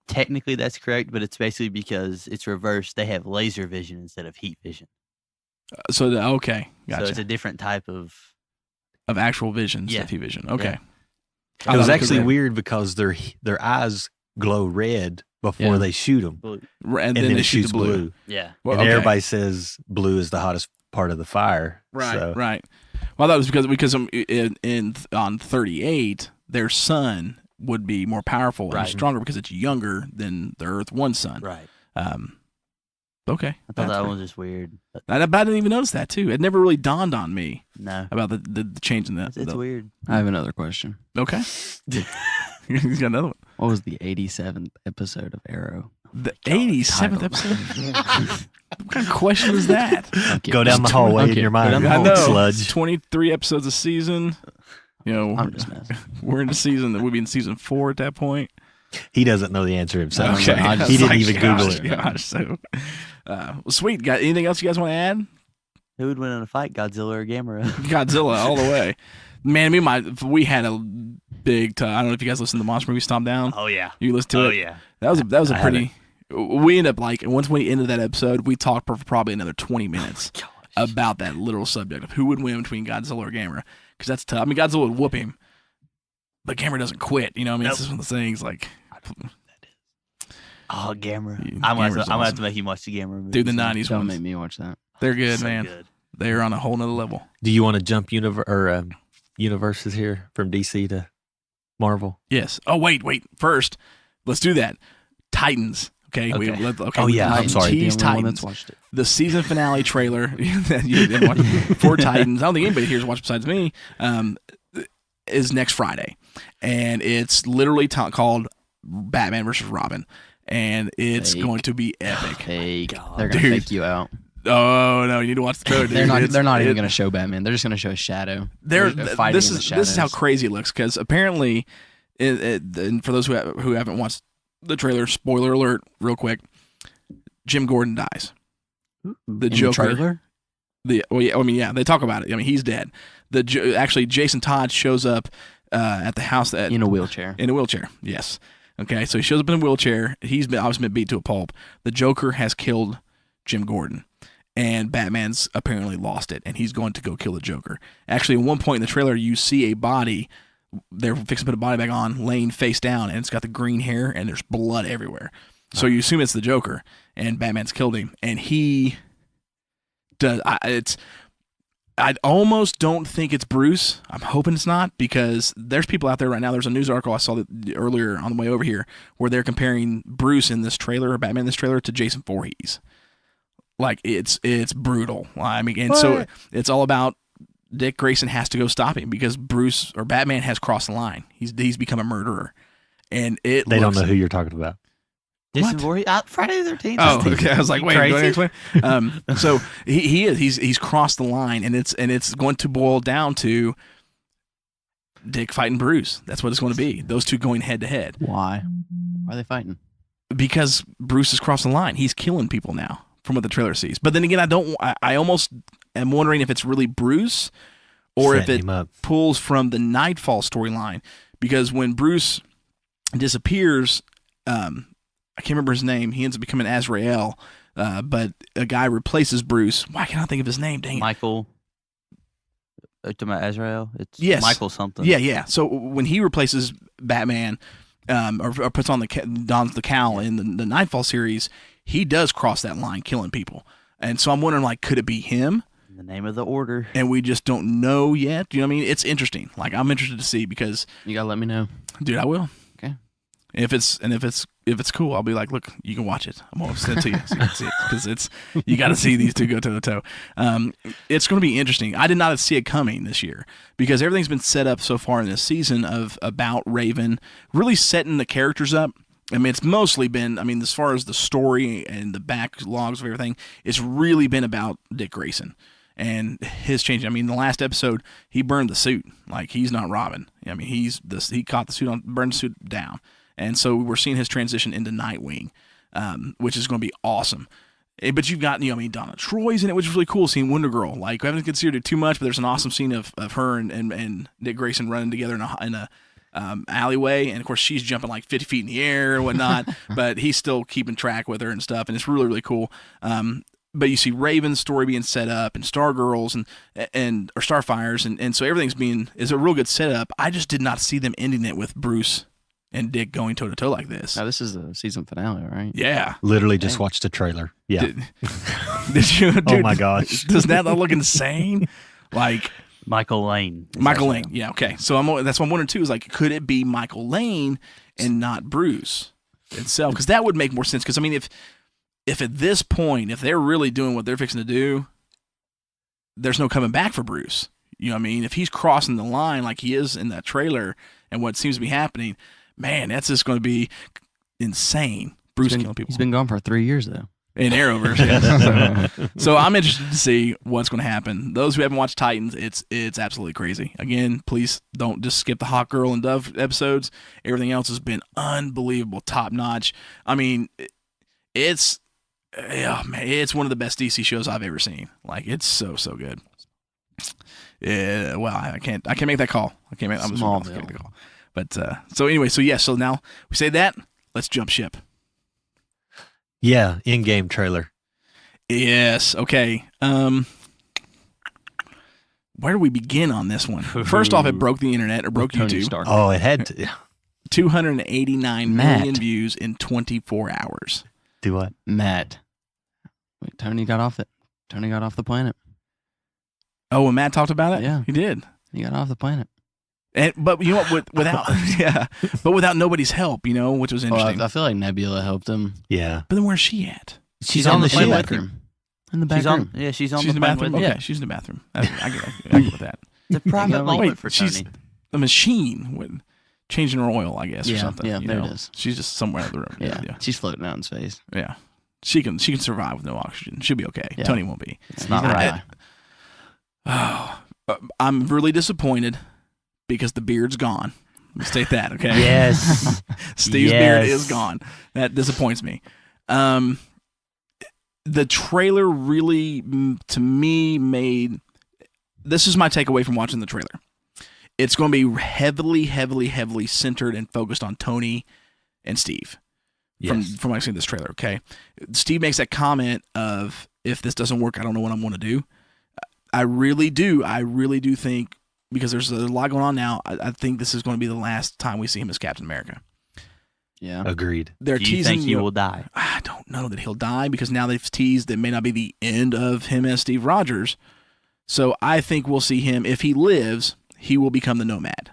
Technically, that's correct, but it's basically because it's reversed. They have laser vision instead of heat vision. Okay, gotcha. So it's a different type of actual vision instead Yeah. of heat vision. Okay. Yeah. It was thought actually because weird because their eyes glow red before Yeah. they shoot them, blue. And then then they it shoot shoots the blue. blue. Yeah. Well, And okay. everybody says blue is the hottest part of the fire. Right, So, right. Well, that was because on 38, their sun would be more powerful and Right. stronger because it's younger than the Earth 1 sun. Right. Okay. I thought That's that fair. one was just weird. But I didn't even notice that too. It never really dawned on me no, about the change in that. it's weird. I have another question. Okay. He's got another one. What was the 87th episode of Arrow? The 87th title. episode. What kind of question is that? Go down the hallway in your Go down mind. the I hall. know. Sludge. 23 episodes a season. You know, I'm just messing. we're in the season. We'd be in season 4 at that point. He doesn't know the answer himself. Okay. I just- He didn't Like, even Google gosh, it. Gosh, so, well, sweet. Got anything else you guys want to add? Who would win in a fight, Godzilla or Gamera? Godzilla all the way. Man, we had a big time. I don't know if you guys listened to the Monster Movie Stomp Down. Oh yeah. You listened to it? yeah. That was a I pretty. We ended up once we ended that episode, we talked for probably another 20 minutes about that literal subject of who would win between Godzilla or Gamera, because that's tough. I mean, Godzilla would whoop him, but Gamera doesn't quit. You know, what I mean, it's just one of the things like. Oh, Gamera. Yeah, I'm gonna Gamera's have awesome. to make you watch the Gamera movie. Dude, the 90s Don't ones. make me watch that. They're good, So man. good. They're on a whole nother level. Do you want to jump universes here from DC to Marvel? Yes. Oh, wait. First, let's do that. Titans. Okay. Okay. Oh, yeah, I'm Titans, sorry. the Tease only one Titans. that's watched it. The season finale trailer that you didn't watch for Titans. I don't think anybody here's watched besides me. Is next Friday, and it's literally called Batman versus Robin, and it's Fake. going to be epic. Fake. God. They're gonna Dude. fake you out. Oh no, you need to watch the trailer. Dude. They're not even gonna show Batman. They're just gonna show a shadow. They're fighting this in is the this is how shadows. crazy it looks, because apparently, and for those who haven't watched the trailer, spoiler alert, real quick, Jim Gordon dies. The In the Joker. trailer? They talk about it. I mean, he's dead. Actually, Jason Todd shows up at the house In a wheelchair. in a wheelchair. Yes. Okay, so he shows up in a wheelchair. He's obviously been beat to a pulp. The Joker has killed Jim Gordon, and Batman's apparently lost it, and he's going to go kill the Joker. Actually, at one point in the trailer, you see a body. They're fixing to put a body back on, laying face down, and it's got the green hair, and there's blood everywhere. So you assume it's the Joker, and Batman's killed him, and he does. I almost don't think it's Bruce. I'm hoping it's not, because there's people out there right now. There's a news article I saw earlier on the way over here where they're comparing Bruce in this trailer, or Batman in this trailer, to Jason Voorhees. Like, it's brutal. I mean, and so it's all about Dick Grayson has to go stop him, because Bruce or Batman has crossed the line. He's become a murderer, and They don't know who you're talking about. Jason What? Voorhees? Friday the 13th. Oh, okay. I was like, wait, Crazy. go ahead and explain. So he's crossed the line, and it's going to boil down to Dick fighting Bruce. That's what it's going to be. Those two going head to head, Why? Why are they fighting? because Bruce has crossed the line. He's killing people now, from what the trailer sees. But then again, I almost am wondering if it's really Bruce, or if Setting it him up. pulls from the Nightfall storyline, because when Bruce disappears, I can't remember his name. He ends up becoming Azrael, but a guy replaces Bruce. Why can't I think of his name? Dang it. Michael. Are you talking about Azrael? It's Yes. Michael something. Yeah. So when he replaces Batman, or puts on dons the cowl in the Nightfall series, he does cross that line, killing people. And so I'm wondering, like, could it be him? In the name of the order. And we just don't know yet. You know what I mean? It's interesting. Like, I'm interested to see, because, You gotta let me know. dude, I will. Okay. If it's cool, I'll be like, look, you can watch it. I'm gonna send it to you so you can see it, because you got to see these two go toe to toe. It's going to be interesting. I did not see it coming this year, because everything's been set up so far in this season about Raven, really setting the characters up. I mean, it's mostly been, as far as the story and the backlogs of everything, it's really been about Dick Grayson and his change. The last episode, he burned the suit. Like, he's not Robin. He caught the suit on, burned the suit down. And so we're seeing his transition into Nightwing, which is going to be awesome. But you've got, Donna Troy's in it, which is really cool, seeing Wonder Girl. Like, I haven't considered it too much, but there's an awesome scene of her and Dick Grayson running together in a alleyway, and of course she's jumping like 50 feet in the air and whatnot, but he's still keeping track with her and stuff, and it's really, really cool. But you see Raven's story being set up, and Stargirls or Starfires, and so everything's is a real good setup. I just did not see them ending it with Bruce and Dick going toe to toe like this. Now this is the season finale, right? Yeah, Literally just watched the trailer. Yeah. Did you? Dude, oh my gosh! Does that not look insane? Like. Michael Lane. Michael Lane, yeah, okay. So that's what I'm wondering too. Is like, could it be Michael Lane and not Bruce itself? Because that would make more sense. Because I mean, if at this point, if they're really doing what they're fixing to do, there's no coming back for Bruce. You know what I mean? If he's crossing the line like he is in that trailer, and what seems to be happening, man, that's just going to be insane. Bruce killing people. He's been gone for 3 years though. In Arrowverse, yes. So I'm interested to see what's going to happen. Those who haven't watched Titans, it's absolutely crazy. Again, please don't just skip the Hawk Girl and Dove episodes. Everything else has been unbelievable, top notch. I mean, it's one of the best DC shows I've ever seen. Like, it's so good. Yeah, well, I can't make that call. I can't make that call. But so now we say that. Let's jump ship. Yeah, in-game trailer. Yes. Okay. Where do we begin on this one? First off, it broke the internet, or broke YouTube. Stark. Oh, it had to. 289 million views in 24 hours. Do what? Matt. Wait, Tony got off the planet. Oh, when Matt talked about it? Yeah. He did. He got off the planet. But you know what? Without nobody's help, which was interesting. I feel like Nebula helped him. Yeah. But then where's she at? She's on the ship. In the back room. She's on the bathroom. Okay, yeah. she's in the bathroom. I get with that. It's a private moment for she's Tony. a machine with changing her oil, I guess, or something. Yeah, there it is. She's just somewhere in the room. Yeah. She's floating out in space. Yeah. She can survive with no oxygen. She'll be okay. Yeah. Tony won't be. It's not right. I'm really disappointed because the beard's gone. Let me state that, okay? Yes. Steve's beard is gone. That disappoints me. The trailer really, to me, made... This is my takeaway from watching the trailer. It's going to be heavily, heavily, heavily centered and focused on Tony and Steve. Yes. From what I've seen this trailer, okay? Steve makes that comment of, if this doesn't work, I don't know what I'm going to do. I really do think, because there's a lot going on now, I think this is going to be the last time we see him as Captain America. Yeah. Agreed. They're Do you teasing think he will die? I don't know that he'll die, because now they've teased that it may not be the end of him as Steve Rogers. So I think we'll see him, if he lives, he will become the Nomad.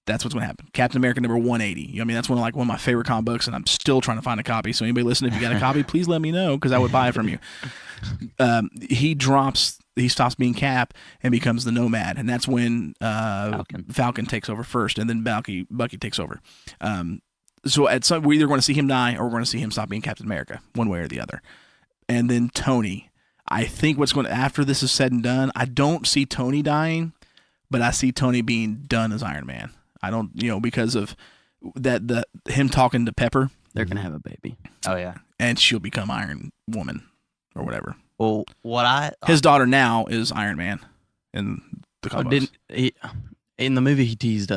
That's what's going to happen. Captain America number 180. I mean, that's one of my favorite comic books, and I'm still trying to find a copy. So anybody listening, if you got a copy, please let me know, because I would buy it from you. He stops being Cap and becomes the Nomad, and that's when Falcon takes over first, and then Bucky takes over. So we're either going to see him die, or we're going to see him stop being Captain America, one way or the other. And then Tony. I think after this is said and done, I don't see Tony dying, but I see Tony being done as Iron Man. I don't, because of him talking to Pepper. They're going to have a baby. Oh, yeah. And she'll become Iron Woman or whatever. Well, his daughter now is Iron Man in the comics. In the movie, he teased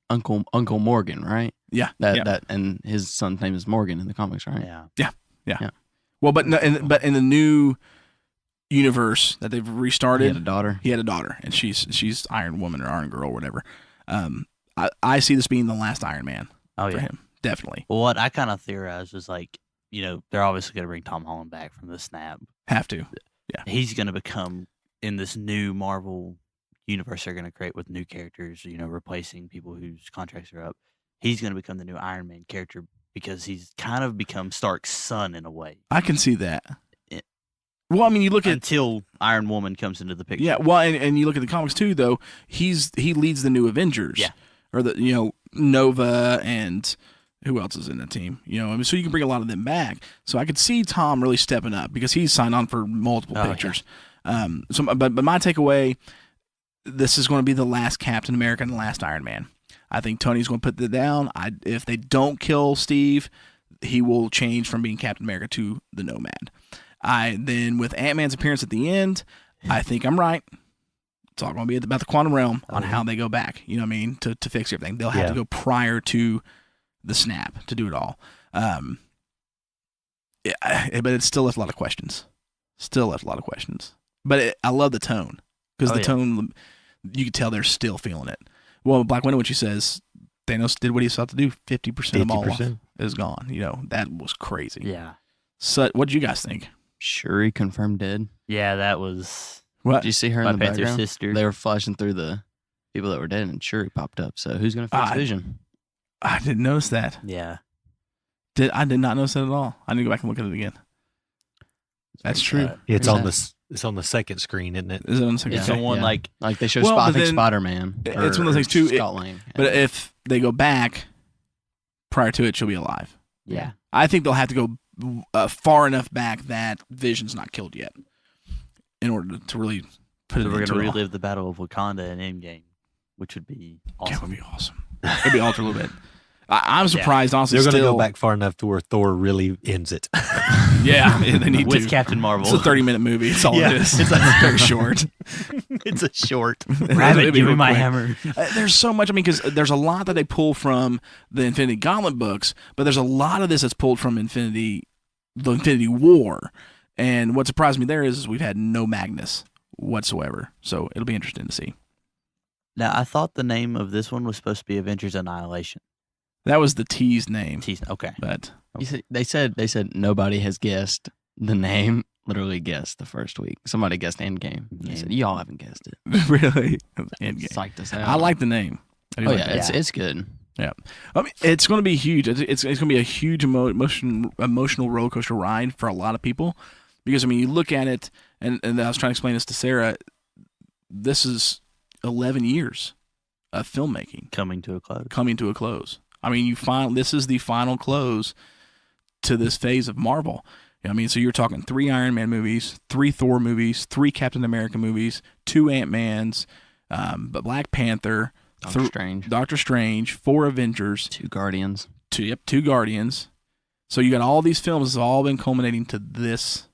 Uncle Morgan, right? Yeah. That and his son's name is Morgan in the comics, right? Yeah. Well, but in the new universe that they've restarted, he had a daughter, and she's Iron Woman or Iron Girl or whatever. I see this being the last Iron Man for him, definitely. Well, what I kind of theorized was they're obviously going to bring Tom Holland back from the snap. Have to. Yeah. He's going to become, in this new Marvel universe they're going to create with new characters, replacing people whose contracts are up. He's going to become the new Iron Man character because he's kind of become Stark's son in a way. I can see that. Well, I mean, you look at until Iron Woman comes into the picture. Yeah, well, and you look at the comics too, though. He leads the new Avengers. Yeah. Or Nova, and who else is in the team? So you can bring a lot of them back. So I could see Tom really stepping up because he's signed on for multiple pictures. Yeah. But my takeaway, this is going to be the last Captain America and the last Iron Man. I think Tony's going to put that down. If they don't kill Steve, he will change from being Captain America to the Nomad. Then with Ant-Man's appearance at the end, I think I'm right. It's all going to be about the quantum realm on how they go back. You know what I mean? To fix everything, they'll have to go prior to the snap to do it all. But it still left a lot of questions. But I love the tone because tone, you can tell they're still feeling it. Well, Black Widow, when she says Thanos did what he sought to do, 50% of all is gone. You know, that was crazy. Yeah. So, what did you guys think? Shuri confirmed dead. Yeah, that was. What? Did you see her My in the Panther background? sister. They were flashing through the people that were dead, and Shuri popped up. So who's going to fix Vision? I didn't notice that. Yeah. I did not notice that at all. I need to go back and look at it again. That's true. It's on the second screen, isn't it? Is it on the second? It's the one like they show Well, but then Spider-Man. it's one of those things too. Scott Lang. But if they go back prior to it, she'll be alive. yeah. I think they'll have to go far enough back that Vision's not killed yet in order to really put it So we're into gonna it all. relive the Battle of Wakanda in Endgame, which would be awesome. That would be awesome. It'd be altered a little bit. I'm surprised, honestly. They're going to still, go back far enough to where Thor really ends it. Yeah, they need With to. Captain Marvel. It's a 30-minute movie. It's all Yeah. it is. It's very short. It's a short. Rabbit, It'd be give me real my quick. hammer. There's so much. I mean, because there's a lot that they pull from the Infinity Gauntlet books, but there's a lot of this that's pulled from the Infinity War. And what surprised me there is we've had no Magnus whatsoever. So it'll be interesting to see. Now, I thought the name of this one was supposed to be Avengers Annihilation. That was the teased name. Okay. But They said nobody has guessed the name. Literally guessed the first week. Somebody guessed Endgame. They said y'all haven't guessed it. really, Endgame. Psyched us out. I like the name. I do Oh like yeah, that. it's good. Yeah, I mean, it's going to be huge. It's going to be a huge emotional roller coaster ride for a lot of people, because I mean, you look at it, and I was trying to explain this to Sarah. This is 11 years of filmmaking Coming to a close. I mean, this is the final close to this phase of Marvel. I mean, so you're talking 3 Iron Man movies, 3 Thor movies, 3 Captain America movies, 2 Ant-Mans, but Black Panther. Doctor Strange, 4 Avengers, 2 Guardians. 2 Guardians. So you got all these films. It's all been culminating to this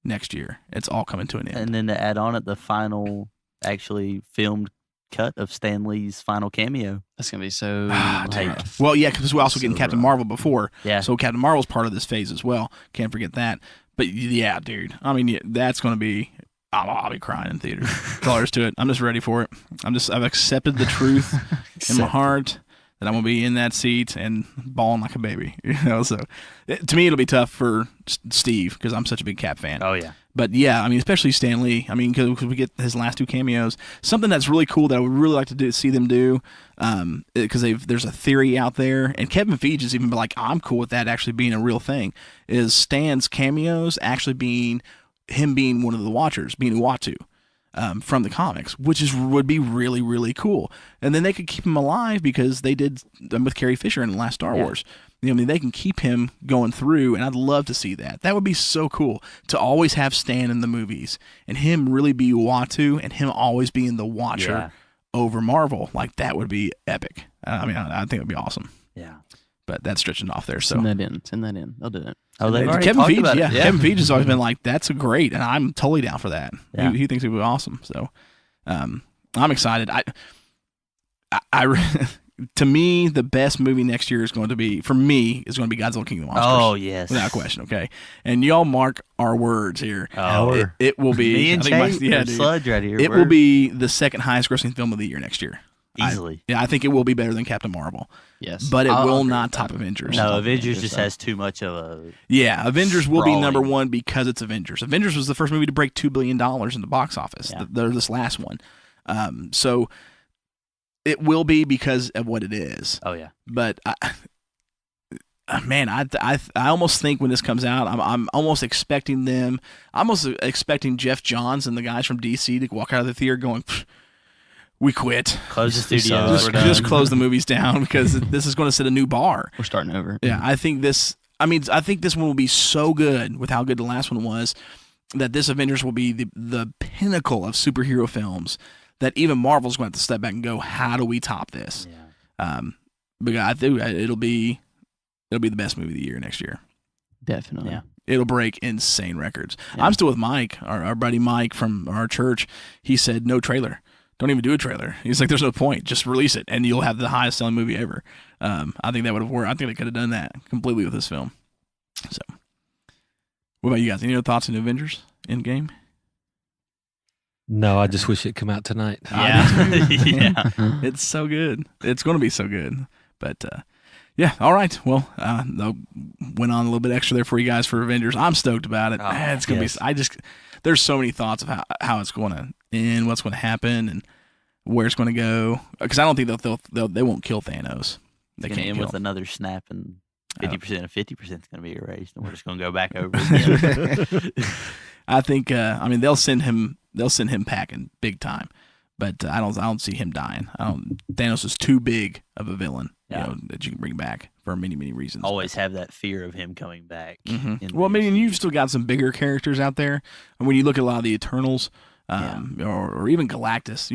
next year. It's all coming to an end. And then to add on it, the final actually filmed cut of Stan Lee's final cameo. That's gonna be so. Rough. Well, yeah, because we're also getting Captain Marvel before. Yeah. So Captain Marvel's part of this phase as well. Can't forget that. But yeah, dude. I mean, that's going to be. I'll be crying in theaters. That's all there is to it. I'm just ready for it. I've accepted the truth in my heart that I'm gonna be in that seat and bawling like a baby. So to me, it'll be tough for Steve because I'm such a big Cap fan. Oh yeah. But yeah, I mean, especially Stan Lee. I mean, because we get his last 2 cameos. Something that's really cool that I would really like to see them do, because there's a theory out there, and Kevin Feige has even been like, I'm cool with that actually being a real thing. Is Stan's cameos actually being him being one of the Watchers, being Uatu, from the comics, which would be really, really cool. And then they could keep him alive because they did with Carrie Fisher in the last Star Wars. You know, I mean, they can keep him going through, and I'd love to see that. That would be so cool to always have Stan in the movies and him really be Uatu and him always being the Watcher over Marvel. Like, that would be epic. I mean, I think it would be awesome. Yeah. But that's stretching off there. So Send that in. They'll do it. Oh, they've already Kevin talked Feige, about it. Yeah. Kevin Feige has always been like, that's great, and I'm totally down for that. Yeah. He thinks it would be awesome. So I'm excited. To me, the best movie next year is going to be Godzilla King of the Monsters. Oh yes. Without question, okay? And y'all mark our words here. Oh, It will be. me and Chase, dude. Sludge right here. It will be the second highest grossing film of the year next year. Easily. I think it will be better than Captain Marvel. Yes, But it I'll will agree not with top that. Avengers. No, Avengers just has too much of a. Yeah, Avengers will be Sprawling. number 1 because it's Avengers. Avengers was the first movie to break $2 billion in the box office. Yeah. This last one. So it will be because of what it is. Oh yeah. But I almost think when this comes out, I'm almost expecting them. I'm almost expecting Jeff Johns and the guys from DC to walk out of the theater going, "We quit. Close the studios. We're done. Just close the movies down because this is going to set a new bar." We're starting over. Yeah, I think this one will be so good with how good the last one was that this Avengers will be the pinnacle of superhero films that even Marvel's going to have to step back and go, how do we top this? Yeah. But I think it'll be the best movie of the year next year. Definitely. Yeah. It'll break insane records. Yeah. I'm still with Mike, our buddy Mike from our church. He said no trailer. Don't even do a trailer. He's like, there's no point. Just release it, and you'll have the highest selling movie ever. I think that would have worked. I think they could have done that completely with this film. So, what about you guys? Any other thoughts on Avengers Endgame? No, I just wish it come out tonight. Yeah. Yeah. It's so good. It's going to be so good. But yeah, all right. Well, I went on a little bit extra there for you guys for Avengers. I'm stoked about it. Oh, It's going to be. There's so many thoughts of how it's going to end, what's going to happen, and where it's going to go. Because I don't think they won't kill Thanos. They It's can't gonna end kill with him. another snap, and 50% of 50% is going to be erased, and we're just going to go back over again. I think. I mean, they'll send him packing big time. But I don't see him dying. Thanos is too big of a villain, that you can bring back for many, many reasons. Always have that fear of him coming back. Mm-hmm. Well, I mean, you've still got some bigger characters out there. And when you look at a lot of the Eternals, or even Galactus,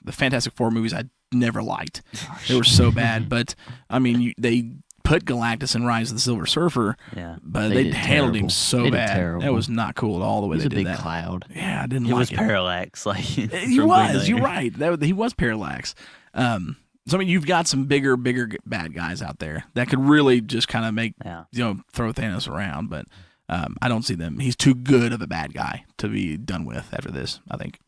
the Fantastic Four movies I never liked. They were so bad. But I mean, they put Galactus in Rise of the Silver Surfer, but they handled him so bad. That was not cool at all the way they did that. He was a big cloud. Yeah, I didn't He like was it. Parallax. Like He was. You're right. He was Parallax. So I mean, you've got some bigger bad guys out there that could really just kind of make throw Thanos around. But I don't see them. He's too good of a bad guy to be done with after this, I think.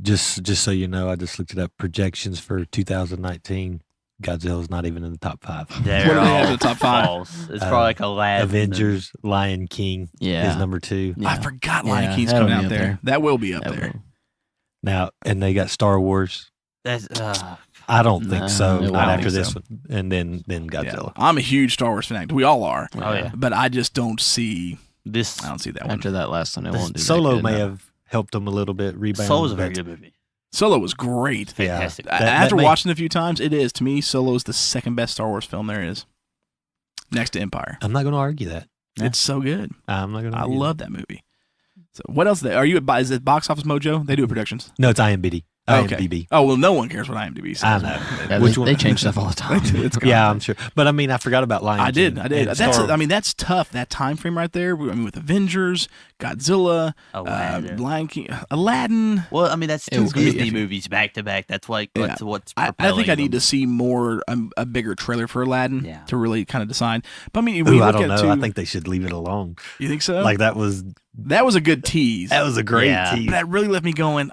Just so you know, I just looked it up. Projections for 2019. Godzilla's not even in the top 5. What do they have in the top 5? False. It's probably like Aladdin. Avengers, Lion King is number 2. I forgot Lion King's coming out there. That will be up there. Now, and they got Star Wars. That's, I don't think so. Not after this so. one. And then Godzilla. I'm a huge Star Wars fan. We all are. Oh, yeah. But I just don't see this. I don't see that After one. that last one, it won't do Solo that good, may no. have helped them a little bit rebound. Solo's a very good movie. Solo was great. Fantastic. After watching it a few times, it is. To me, Solo is the second best Star Wars film there is. Next to Empire. I'm not going to argue that. It's so good. I'm not going to I argue love that movie. So what else? Are you at? Is it Box Office Mojo? They do productions. No, it's IMDb. Okay. IMDb. Oh well, no one cares what IMDb says. I know. Yeah, Which they one? change stuff all the time. It's gone. Yeah, I'm sure. But I mean, I forgot about Lion King. I did. and That's. Star- That's tough. That time frame right there. I mean, with Avengers, Godzilla, Aladdin. Lion King, Aladdin. Well, I mean, that's It two was gonna be Disney iffy. movies back to back. That's like what's I propelling think I need them. to see more a bigger trailer for Aladdin to really kind of decide. But I mean, when Ooh, you I look don't at know. it I think they should leave it alone. you think so? Like that was a good tease. a great Yeah. tease. But that really left me going.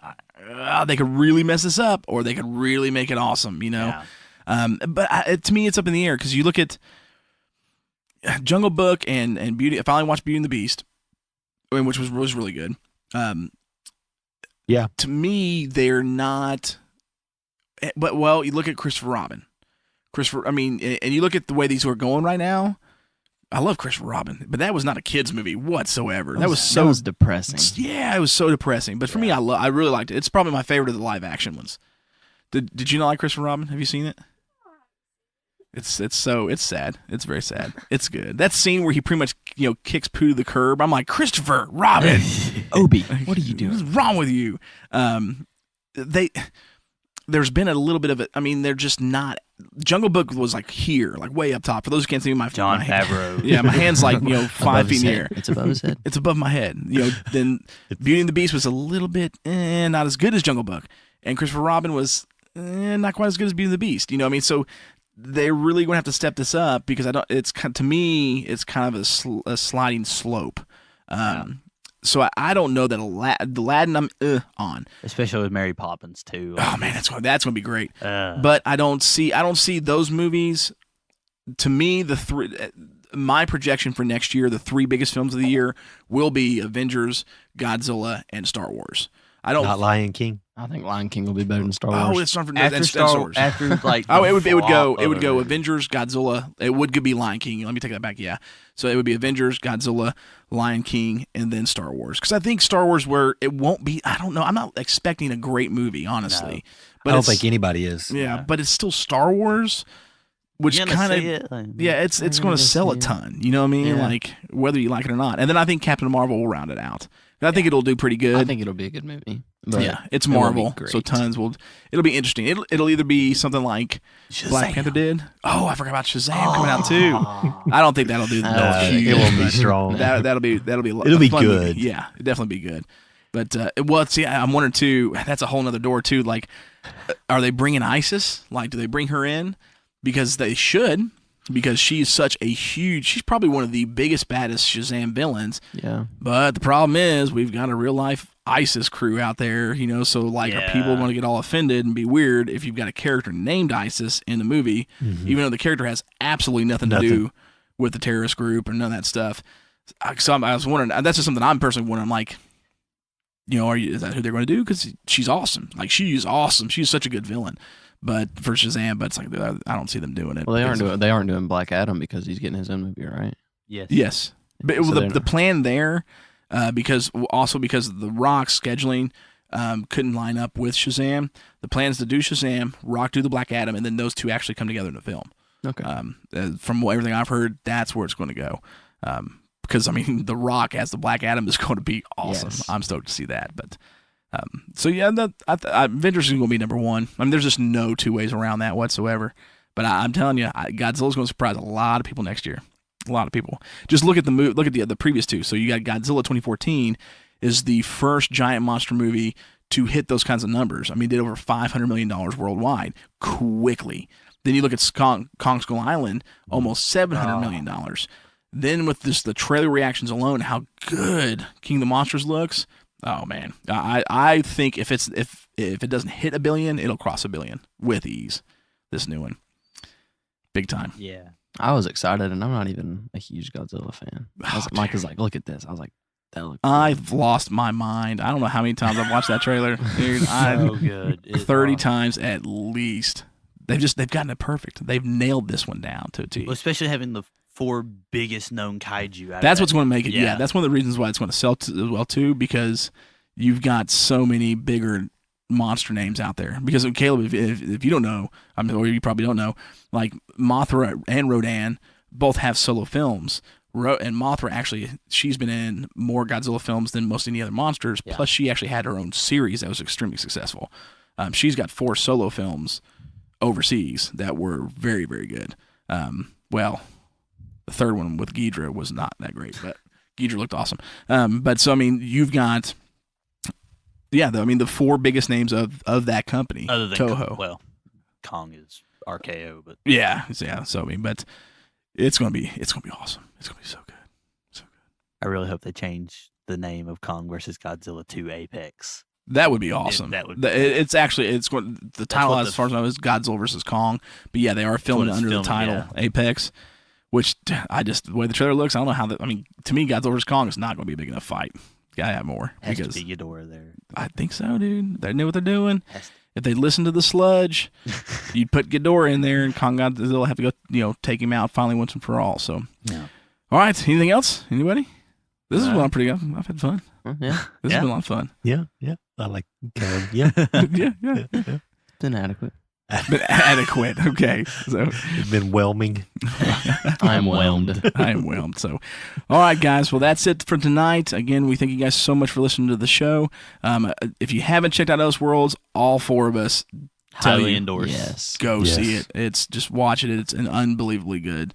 They could really mess this up, or they could really make it awesome. Yeah. But to me, it's up in the air because you look at Jungle Book and Beauty. I finally watched Beauty and the Beast, which was really good. Yeah. To me, they're not. But you look at Christopher Robin. I mean, and you look at the way these are going right now. I love Christopher Robin, but that was not a kids movie whatsoever. That was depressing. Yeah, it was so depressing. But for me, I really liked it. It's probably my favorite of the live action ones. Did you not like Christopher Robin? Have you seen it? It's sad. It's very sad. It's good. That scene where he pretty much kicks Pooh to the curb. I'm like, Christopher Robin, Obi, what are you what's doing? wrong with you? There's been a little bit of it. I mean, they're just not. Jungle Book was like here, like way up top. For those who can't see my John my Favreau. Yeah, my hand's like 5 Above feet his in the head. air. It's above his head. It's above my head. Then Beauty and the Beast was a little bit not as good as Jungle Book, and Christopher Robin was not quite as good as Beauty and the Beast. You know what I mean? So they're really going to have to step this up because to me it's kind of a sliding slope. So I don't know that Aladdin I'm on. Especially with Mary Poppins too. Oh man, that's going to be great. Uh, But I don't see those movies. To me, my projection for next year, the 3 biggest films of the year will be Avengers, Godzilla, and Star Wars. I don't. Not Lion King. I think Lion King will be better than Star Wars. Oh, it's not for after Star Wars. after like It would go Avengers. Avengers, Godzilla. It would be Lion King. Let me take that back. Yeah, so it would be Avengers, Godzilla, Lion King, and then Star Wars. Because I think Star Wars, where it won't be. I don't know. I'm not expecting a great movie, honestly. But I don't think anybody is. Yeah, but it's still Star Wars, which You gonna kind see of it? Like, it's going to sell a ton. You know what I mean? Yeah. Like whether you like it or not. And then I think Captain Marvel will round it out. I think it'll do pretty good. I think it'll be a good movie. But yeah, it's it won't Marvel, be so great. tons will. It'll be interesting. It'll either be something like Black Panther did. Oh, I forgot about Shazam coming out too. I don't think that'll do. it huge, won't be but strong. That'll be. It'll be a fun good. movie. Yeah, it'll definitely be good. But see, I'm wondering too. That's a whole nother door too. Like, are they bringing ISIS? Like, do they bring her in? Because they should. Because she's such a huge. She's probably one of the biggest, baddest Shazam villains. Yeah. But the problem is, we've got a real life ISIS crew out there, so like, are people going to get all offended and be weird if you've got a character named ISIS in the movie, even though the character has absolutely nothing to do with the terrorist group or none of that stuff? So I was wondering, that's just something I'm personally wondering, like, is that who they're going to do? Because she's awesome. Like, she's awesome. She's such a good villain. But for Shazam, but it's like, I don't see them doing it. Well, they aren't doing Black Adam because he's getting his own movie, right? Yes. But So the plan there, because The Rock's scheduling couldn't line up with Shazam, the plan is to do Shazam, Rock do the Black Adam, and then those two actually come together in the film. Okay. From everything I've heard, that's where it's going to go. Because, The Rock as the Black Adam is going to be awesome. Yes. I'm stoked to see that. But so, yeah, Avengers is going to be number one. There's just no two ways around that whatsoever. But I'm telling you, Godzilla's going to surprise a lot of people next year. A lot of people. Just look at the previous two. So you got Godzilla 2014 is the first giant monster movie to hit those kinds of numbers. It did over $500 million worldwide quickly. Then you look at Kong Skull Island, almost $700 million. Then with the trailer reactions alone, how good King of the Monsters looks. Oh man, I think if it doesn't hit $1 billion, it'll cross $1 billion with ease. This new one, big time. Yeah. I was excited, and I'm not even a huge Godzilla fan. Micah's like, look at this. I was like, that looks cool. I've lost my mind. I don't know how many times I've watched that trailer, dude. So good. It's 30 awesome. times at least. They've gotten it perfect. They've nailed this one down to a T. Well, especially having the 4 biggest known kaiju out That's of what's going to make it. Yeah, Yeah. that's one of the reasons why it's going to sell as well too, because you've got so many bigger monster names out there. Because Caleb, if you don't know, or you probably don't know, like Mothra and Rodan both have solo films. And Mothra actually, she's been in more Godzilla films than most any other monsters. Yeah. Plus, she actually had her own series that was extremely successful. She's got 4 solo films overseas that were very, very good. Well, the third one with Ghidra was not that great, but Ghidra looked awesome. But so you've got, the 4 biggest names of that company, Other than Toho. Kong is RKO, but Yeah. So but it's gonna be awesome. It's gonna be so good. So good. I really hope they change the name of Kong versus Godzilla to Apex. That would be awesome. That would. It's going. The title, what as far as I know, is Godzilla versus Kong. But yeah, they are filming it it's under the filming, title Apex. Which the way the trailer looks, I don't know how that. To me, Godzilla vs. Kong is not going to be a big enough fight. Gotta have more. Has because to be Ghidorah there. I think so, dude. They know what they're doing. Has to. If they listen to the sludge, you'd put Ghidorah in there, and Kong Godzilla have to go, take him out finally once and for all. So, Yeah. All right. Anything else? Anybody? This has been pretty good. I've had fun. Yeah. This has been a lot of fun. Yeah. I like Caleb. Yeah. yeah. It's inadequate. But adequate. Okay. So It's been whelming. I'm whelmed. I am whelmed. So, all right, guys. Well, that's it for tonight. Again, we thank you guys so much for listening to the show. If you haven't checked out Elseworlds, all 4 of us tell Highly you, endorsed. Yes. go Yes. see it. It's just watch it. It's an unbelievably good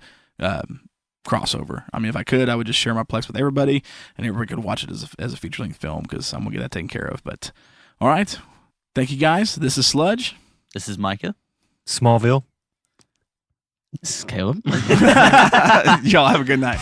crossover. If I could, I would just share my Plex with everybody, and everybody could watch it as a feature-length film because I'm gonna get that taken care of. But all right, thank you guys. This is Sludge. This is Micah. Smallville. This is Caleb. Y'all have a good night.